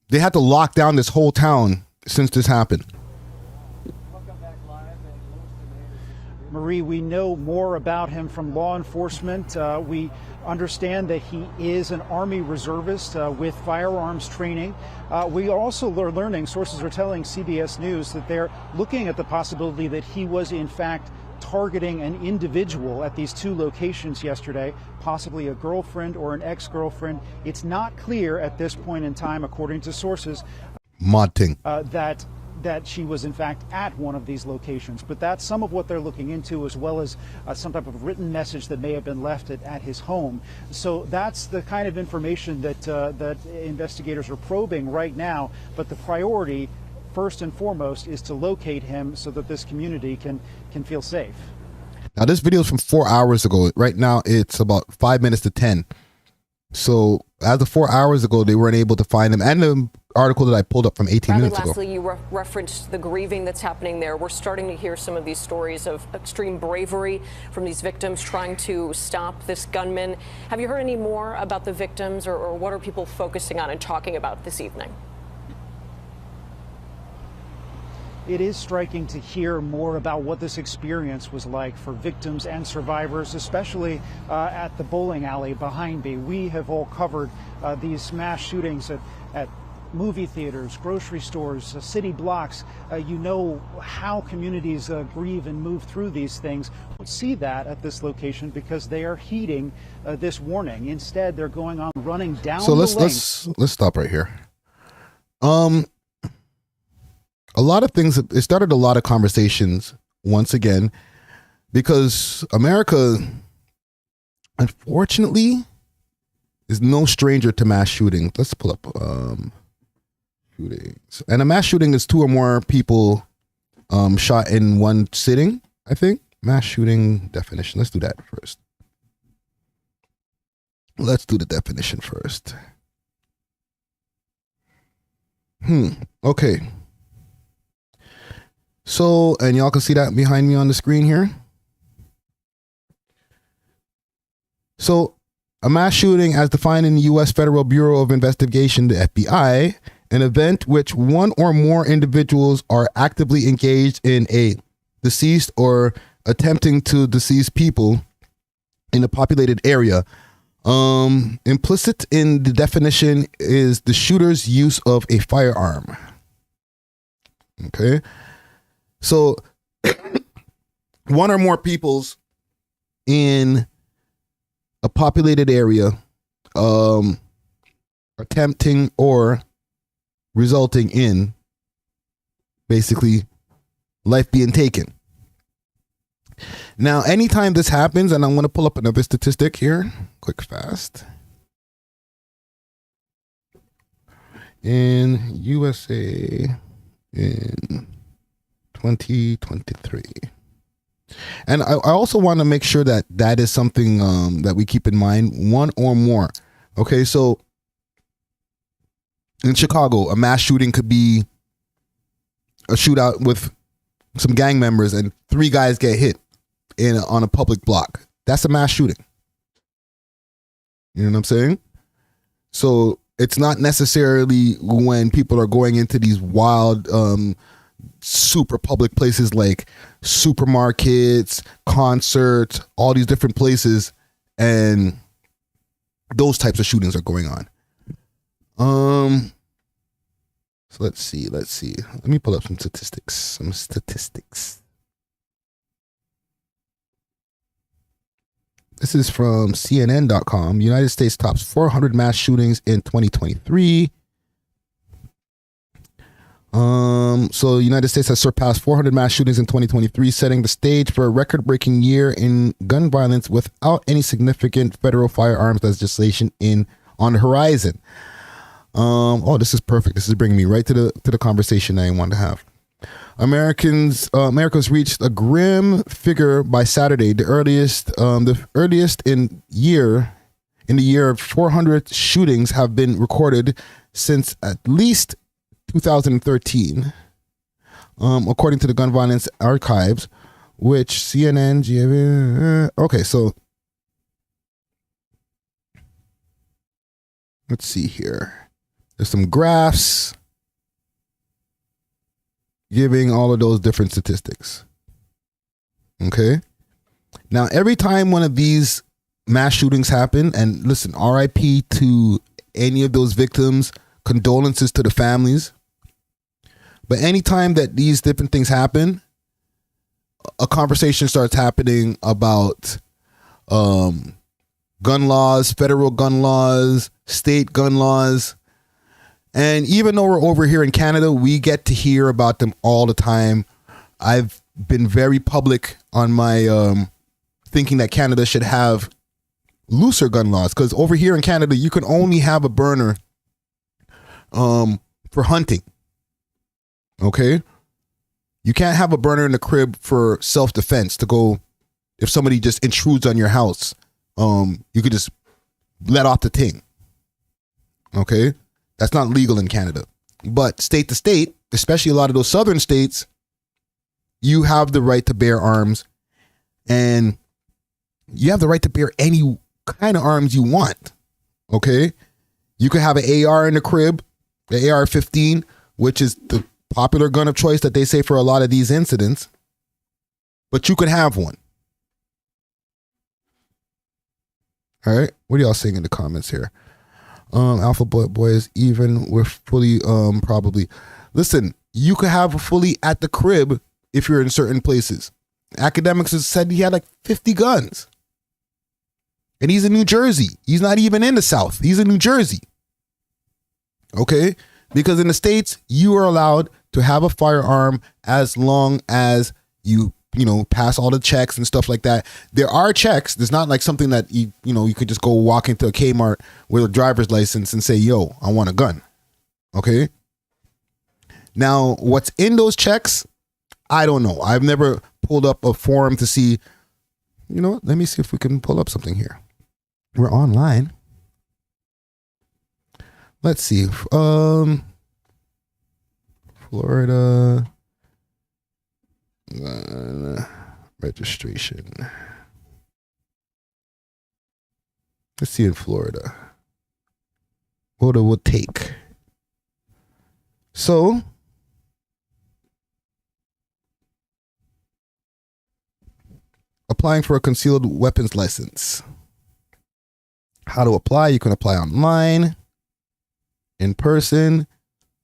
they had to lock down this whole town since this happened. Marie, we know more about him from law enforcement. We understand that he is an Army reservist with firearms training. We also are learning, sources are telling CBS News, that they're looking at the possibility that he was in fact targeting an individual at these 2 locations yesterday, possibly a girlfriend or an ex-girlfriend. It's not clear at this point in time, according to sources, that she was in fact at one of these locations. But that's some of what they're looking into, as well as some type of written message that may have been left at his home. So that's the kind of information that investigators are probing right now. But the priority, first and foremost, is to locate him so that this community can feel safe. Now, this video is from 4 hours ago. Right now, it's about 5 minutes to 10. So as of 4 hours ago, they weren't able to find him. And the article that I pulled up from 18 minutes ago. Lastly, you referenced the grieving that's happening there. We're starting to hear some of these stories of extreme bravery from these victims trying to stop this gunman. Have you heard any more about the victims, or what are people focusing on and talking about this evening? It is striking to hear more about what this experience was like for victims and survivors, especially at the bowling alley behind me. We have all covered these mass shootings at movie theaters, grocery stores, city blocks. You know how communities grieve and move through these things. We don't see that at this location because they are heeding this warning. Instead, they're going on running down the lane. So let's stop right here. A lot of things, it started a lot of conversations once again, because America, unfortunately, is no stranger to mass shootings. Let's pull up shootings. And a mass shooting is 2 or more people shot in one sitting, I think. Mass shooting definition. Let's do that first. Let's do the definition first. Okay. So, and y'all can see that behind me on the screen here. So, a mass shooting as defined in the U.S. Federal Bureau of Investigation, the FBI, an event which one or more individuals are actively engaged in a deceased or attempting to decease people in a populated area. Implicit in the definition is the shooter's use of a firearm. Okay. So, one or more peoples in a populated area attempting or resulting in basically life being taken. Now, anytime this happens, and I'm going to pull up another statistic here, quick, fast. In USA in 2023. And I also want to make sure that that is something that we keep in mind, one or more. Okay, so in Chicago, a mass shooting could be a shootout with some gang members and 3 guys get hit on a public block. That's a mass shooting. You know what I'm saying? So it's not necessarily when people are going into these wild, super public places like supermarkets, concerts, all these different places, and those types of shootings are going on. So let's see. Let me pull up some statistics. This is from CNN.com. United States tops 400 mass shootings in 2023. So the United States has surpassed 400 mass shootings in 2023, setting the stage for a record-breaking year in gun violence without any significant federal firearms legislation on the horizon. This is perfect. This is bringing me right to the conversation I want to have. America's reached a grim figure by Saturday, the earliest in the year 400 shootings have been recorded since at least 2013, according to the Gun Violence Archives, which CNN. Okay, so let's see here. There's some graphs giving all of those different statistics. Okay. Now, every time one of these mass shootings happen, and listen, RIP to any of those victims, condolences to the families. But anytime that these different things happen, a conversation starts happening about gun laws, federal gun laws, state gun laws. And even though we're over here in Canada, we get to hear about them all the time. I've been very public on my thinking that Canada should have looser gun laws, because over here in Canada, you can only have a burner for hunting. Okay? You can't have a burner in the crib for self-defense to go, if somebody just intrudes on your house, you could just let off the thing. Okay? That's not legal in Canada. But state to state, especially a lot of those southern states, you have the right to bear arms, and you have the right to bear any kind of arms you want. Okay? You could have an AR in the crib, the AR-15, which is the popular gun of choice that they say for a lot of these incidents, but you could have one. All right? What are y'all saying in the comments here? Alpha Boys, even we're fully probably. Listen, you could have a fully at the crib if you're in certain places. Academics has said he had like 50 guns. And he's in New Jersey. He's not even in the South. He's in New Jersey. Okay? Because in the States, you are allowed to have a firearm as long as you pass all the checks and stuff like that. There are checks. There's not like something that you could just go walk into a Kmart with a driver's license and say, yo, I want a gun. Okay. Now, what's in those checks? I don't know. I've never pulled up a form to see, let me see if we can pull up something here. We're online. Let's see. Florida. Registration. Let's see in Florida what it would take. So applying for a concealed weapons license. How to apply? You can apply online, in person.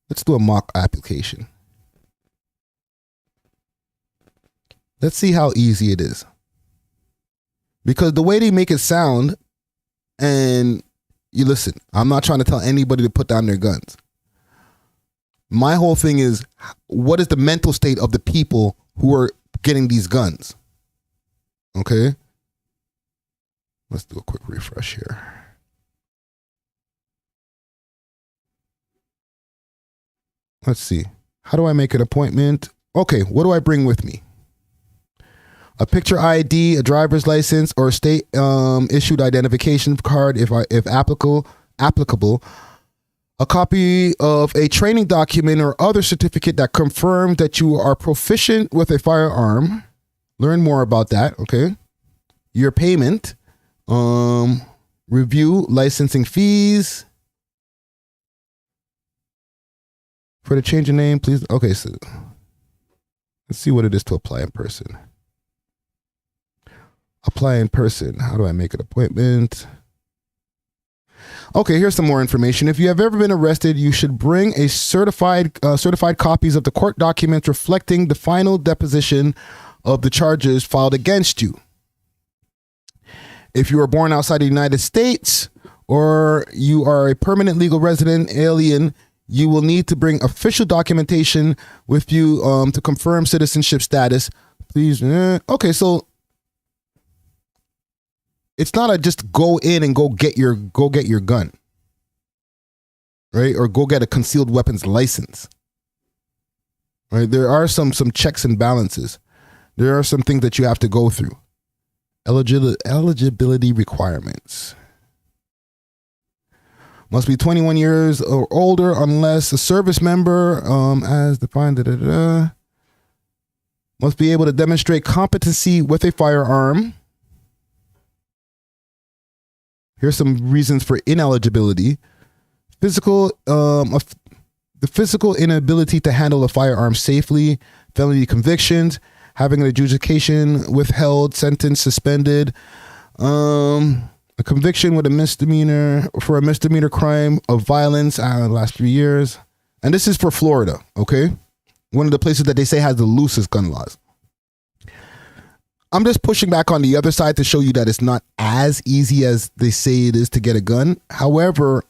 Let's do a mock application. Let's see how easy it is. Because the way they make it sound, and you listen, I'm not trying to tell anybody to put down their guns. My whole thing is, what is the mental state of the people who are getting these guns? Okay? Let's do a quick refresh here. Let's see. How do I make an appointment? Okay, what do I bring with me? A picture ID, a driver's license, or a state issued identification card if applicable. a copy of a training document or other certificate that confirms that you are proficient with a firearm. Learn more about that, okay? Your payment, review licensing fees. For the change of name, please. Okay, so let's see what it is to apply in person. Apply in person. How do I make an appointment? Okay, here's some more information. If you have ever been arrested, you should bring a certified copies of the court documents reflecting the final deposition of the charges filed against you. If you were born outside the United States or you are a permanent legal resident alien, you will need to bring official documentation with you to confirm citizenship status. Please. Okay, so it's not a just go in and go get your gun, right? Or go get a concealed weapons license, right? There are some checks and balances. There are some things that you have to go through. Eligibility requirements. Must be 21 years or older unless a service member, as defined. Must be able to demonstrate competency with a firearm. Here's some reasons for ineligibility. The physical inability to handle a firearm safely, felony convictions, having an adjudication withheld, sentence suspended, a conviction with a misdemeanor for a misdemeanor crime of violence in the last 3 years. And this is for Florida, okay? One of the places that they say has the loosest gun laws. I'm just pushing back on the other side to show you that it's not as easy as they say it is to get a gun. However,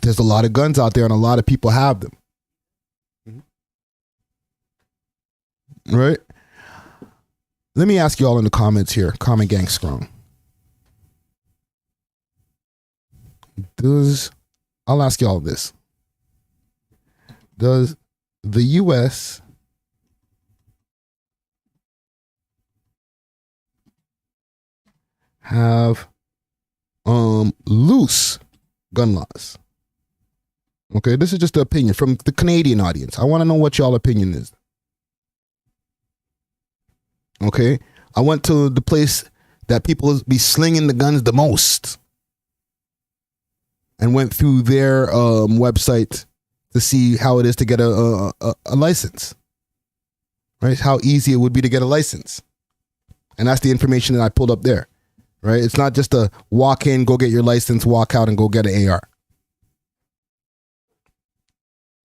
there's a lot of guns out there and a lot of people have them. Right? Let me ask you all in the comments here. Comment Gang Strong. I'll ask you all this. Does the U.S. have loose gun laws? Okay, this is just an opinion from the Canadian audience. I want to know what y'all opinion is. Okay, I went to the place that people be slinging the guns the most and went through their website to see how it is to get a license, right? How easy it would be to get a license. And that's the information that I pulled up there, right? It's not just a walk in, go get your license, walk out and go get an AR.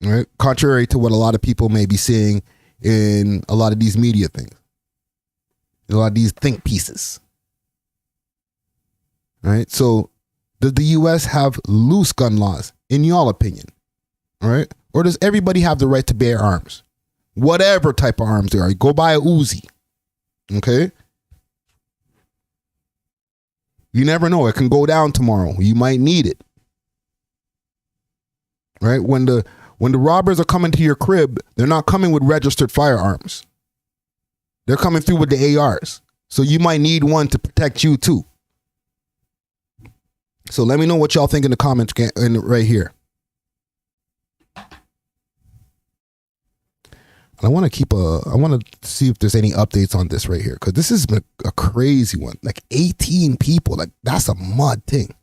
Right? Contrary to what a lot of people may be seeing in a lot of these media things. A lot of these think pieces. Right? So does the U.S. have loose gun laws, in y'all opinion? All right? Or does everybody have the right to bear arms? Whatever type of arms they are. Go buy a Uzi. Okay? You never know. It can go down tomorrow. You might need it. Right? When the robbers are coming to your crib, they're not coming with registered firearms. They're coming through with the ARs. So you might need one to protect you too. So let me know what y'all think in the comments right here. I want to see if there's any updates on this right here, because this is a crazy one. Like 18 people, like that's a mud thing.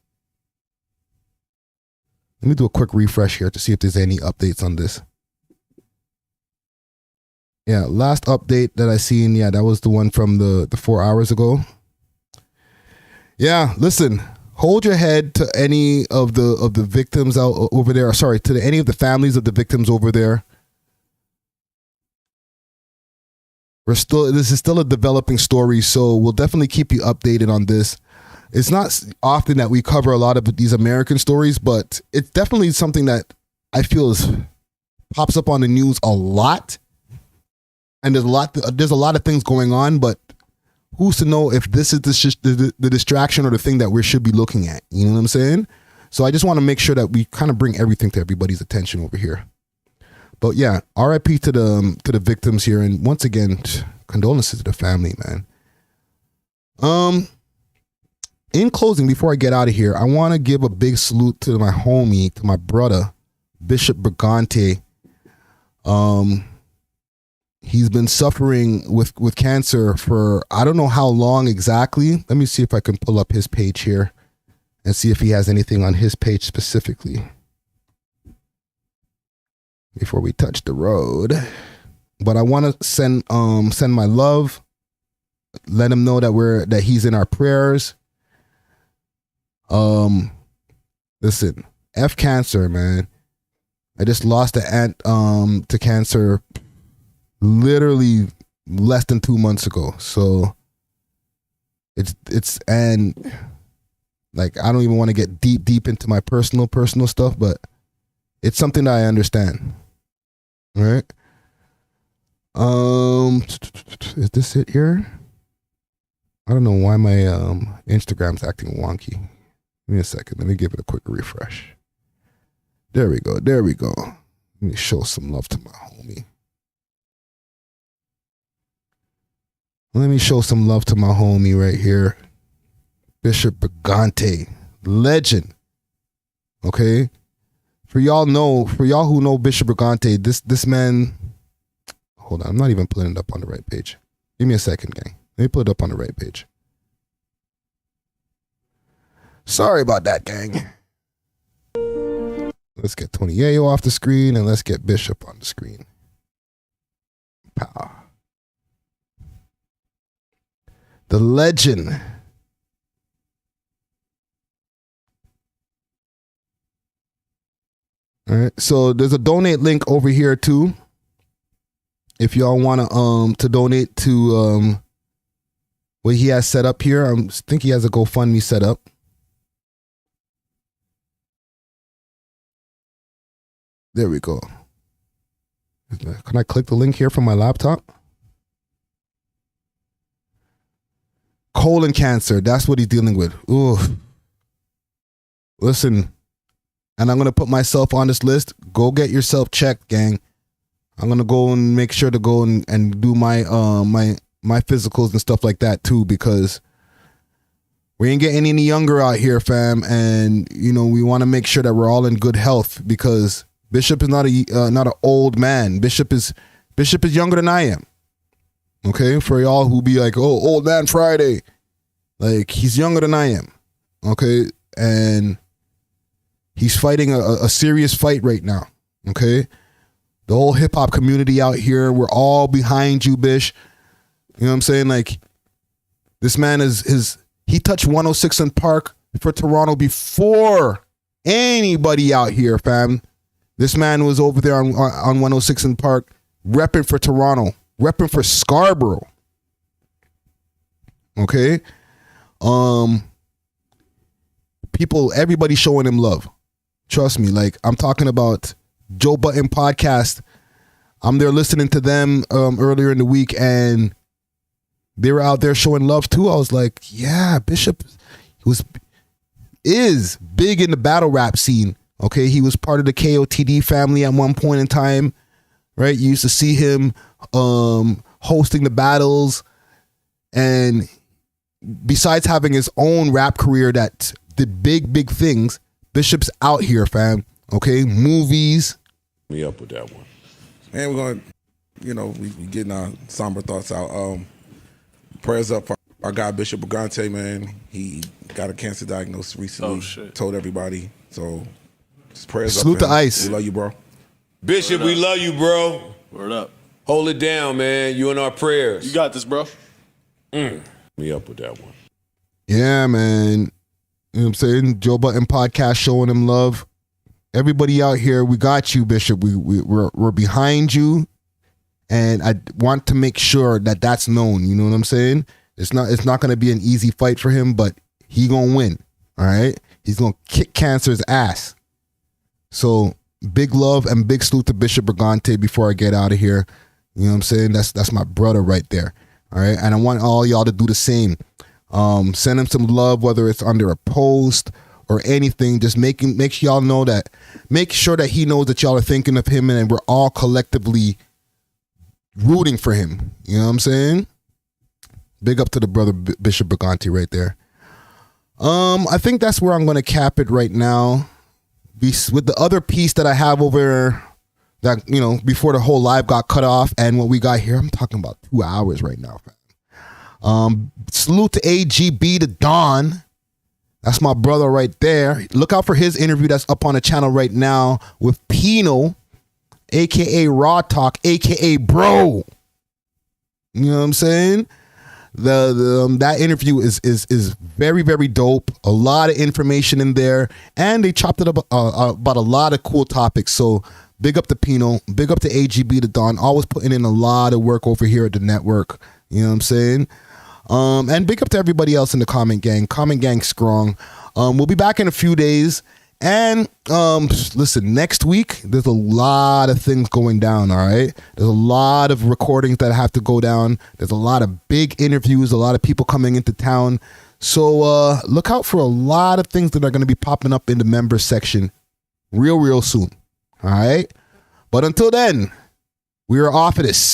Let me do a quick refresh here to see if there's any updates on this. Yeah, last update that I seen, yeah, that was the one from the 4 hours ago. Yeah, listen, hold your head to any of the victims out over there. Sorry, to any of the families of the victims over there. This is still a developing story, so we'll definitely keep you updated on this. It's not often that we cover a lot of these American stories, but it's definitely something that I feel pops up on the news a lot. And there's a lot of things going on, but who's to know if this is the distraction or the thing that we should be looking at? You know what I'm saying? So I just want to make sure that we kind of bring everything to everybody's attention over here. But yeah, RIP to the victims here, and once again, condolences to the family, man. in closing, before I get out of here, I want to give a big salute to my homie, to my brother, Bishop Brigante. He's been suffering with cancer for I don't know how long exactly. Let me see if I can pull up his page here and see if he has anything on his page specifically before we touch the road. But I want to send my love, let him know that he's in our prayers. Listen, F cancer, man. I just lost an aunt to cancer literally less than 2 months ago. So it's and like I don't even want to get deep into my personal stuff, but it's something that I understand. All right. Is this it here? I don't know why my Instagram's acting wonky. Give me a second. Let me give it a quick refresh. There we go. Let me show some love to my homie. Let me show some love to my homie right here. Bishop Brigante. Legend. Okay? For y'all who know Bishop Brigante, this man, hold on, I'm not even putting it up on the right page. Give me a second, gang. Let me put it up on the right page. Sorry about that, gang. Let's get Tony Yayo off the screen and let's get Bishop on the screen. Pow. The legend. All right, so there's a donate link over here too. If y'all want to donate to what he has set up here, I think he has a GoFundMe set up. There we go. Can I click the link here from my laptop? Colon cancer, that's what he's dealing with. Ooh. Listen, and I'm going to put myself on this list. Go get yourself checked, gang. I'm going to go and make sure to go and do my my physicals and stuff like that too, because we ain't getting any younger out here, fam. And, you know, we want to make sure that we're all in good health, because Bishop is not an old man. Bishop is younger than I am. Okay, for y'all who be like, oh, old man Friday, like he's younger than I am. Okay, and he's fighting a serious fight right now. Okay, the whole hip hop community out here, we're all behind you, Bish. You know what I'm saying? Like, this man he touched 106 and Park for Toronto before anybody out here, fam. This man was over there on 106 and Park, repping for Toronto, repping for Scarborough. Okay? Everybody showing him love. Trust me. Like, I'm talking about Joe Budden podcast. I'm there listening to them earlier in the week, and they were out there showing love too. I was like, yeah, Bishop is big in the battle rap scene. Okay, he was part of the KOTD family at one point in time, right? You used to see him hosting the battles, and besides having his own rap career that did big things, Bishop's out here, fam. Okay, movies. Me up with that one. And we're going to, we getting our somber thoughts out. Prayers up for our guy, Bishop Brigante, man. He got a cancer diagnosis recently. Oh, shit. Told everybody. So, just prayers up. Salute to Ice. We love you, bro. Bishop, we love you, bro. Word up. Hold it down, man. You in our prayers. You got this, bro. Me up with that one. Yeah, man. You know what I'm saying? Joe Budden podcast showing him love. Everybody out here, we got you, Bishop. We're behind you, and I want to make sure that that's known. You know what I'm saying? It's not going to be an easy fight for him, but he gonna win. All right, he's gonna kick cancer's ass. So big love and big salute to Bishop Brigante before I get out of here. You know what I'm saying? That's my brother right there. All right, and I want all y'all to do the same. Send him some love, whether it's under a post or anything. Just make y'all know that. Make sure that he knows that y'all are thinking of him, and we're all collectively rooting for him. You know what I'm saying? Big up to the brother Bishop Brigante right there. I think that's where I'm going to cap it right now. With the other piece that I have over that, before the whole live got cut off and what we got here, I'm talking about 2 hours right now. Salute to AGB the Don. That's my brother right there. Look out for his interview that's up on the channel right now with Pino, aka Raw Talk, aka Bro. You know what I'm saying? That interview is very, very dope. A lot of information in there, and they chopped it up about a lot of cool topics. So big up to Pino, big up to AGB the Don, always putting in a lot of work over here at the network. You know what I'm saying? And big up to everybody else in the Comment Gang. Comment Gang strong. We'll be back in a few days. And listen, next week, there's a lot of things going down, all right? There's a lot of recordings that have to go down. There's a lot of big interviews, a lot of people coming into town. So look out for a lot of things that are going to be popping up in the members section real soon, all right? But until then, we are off of this.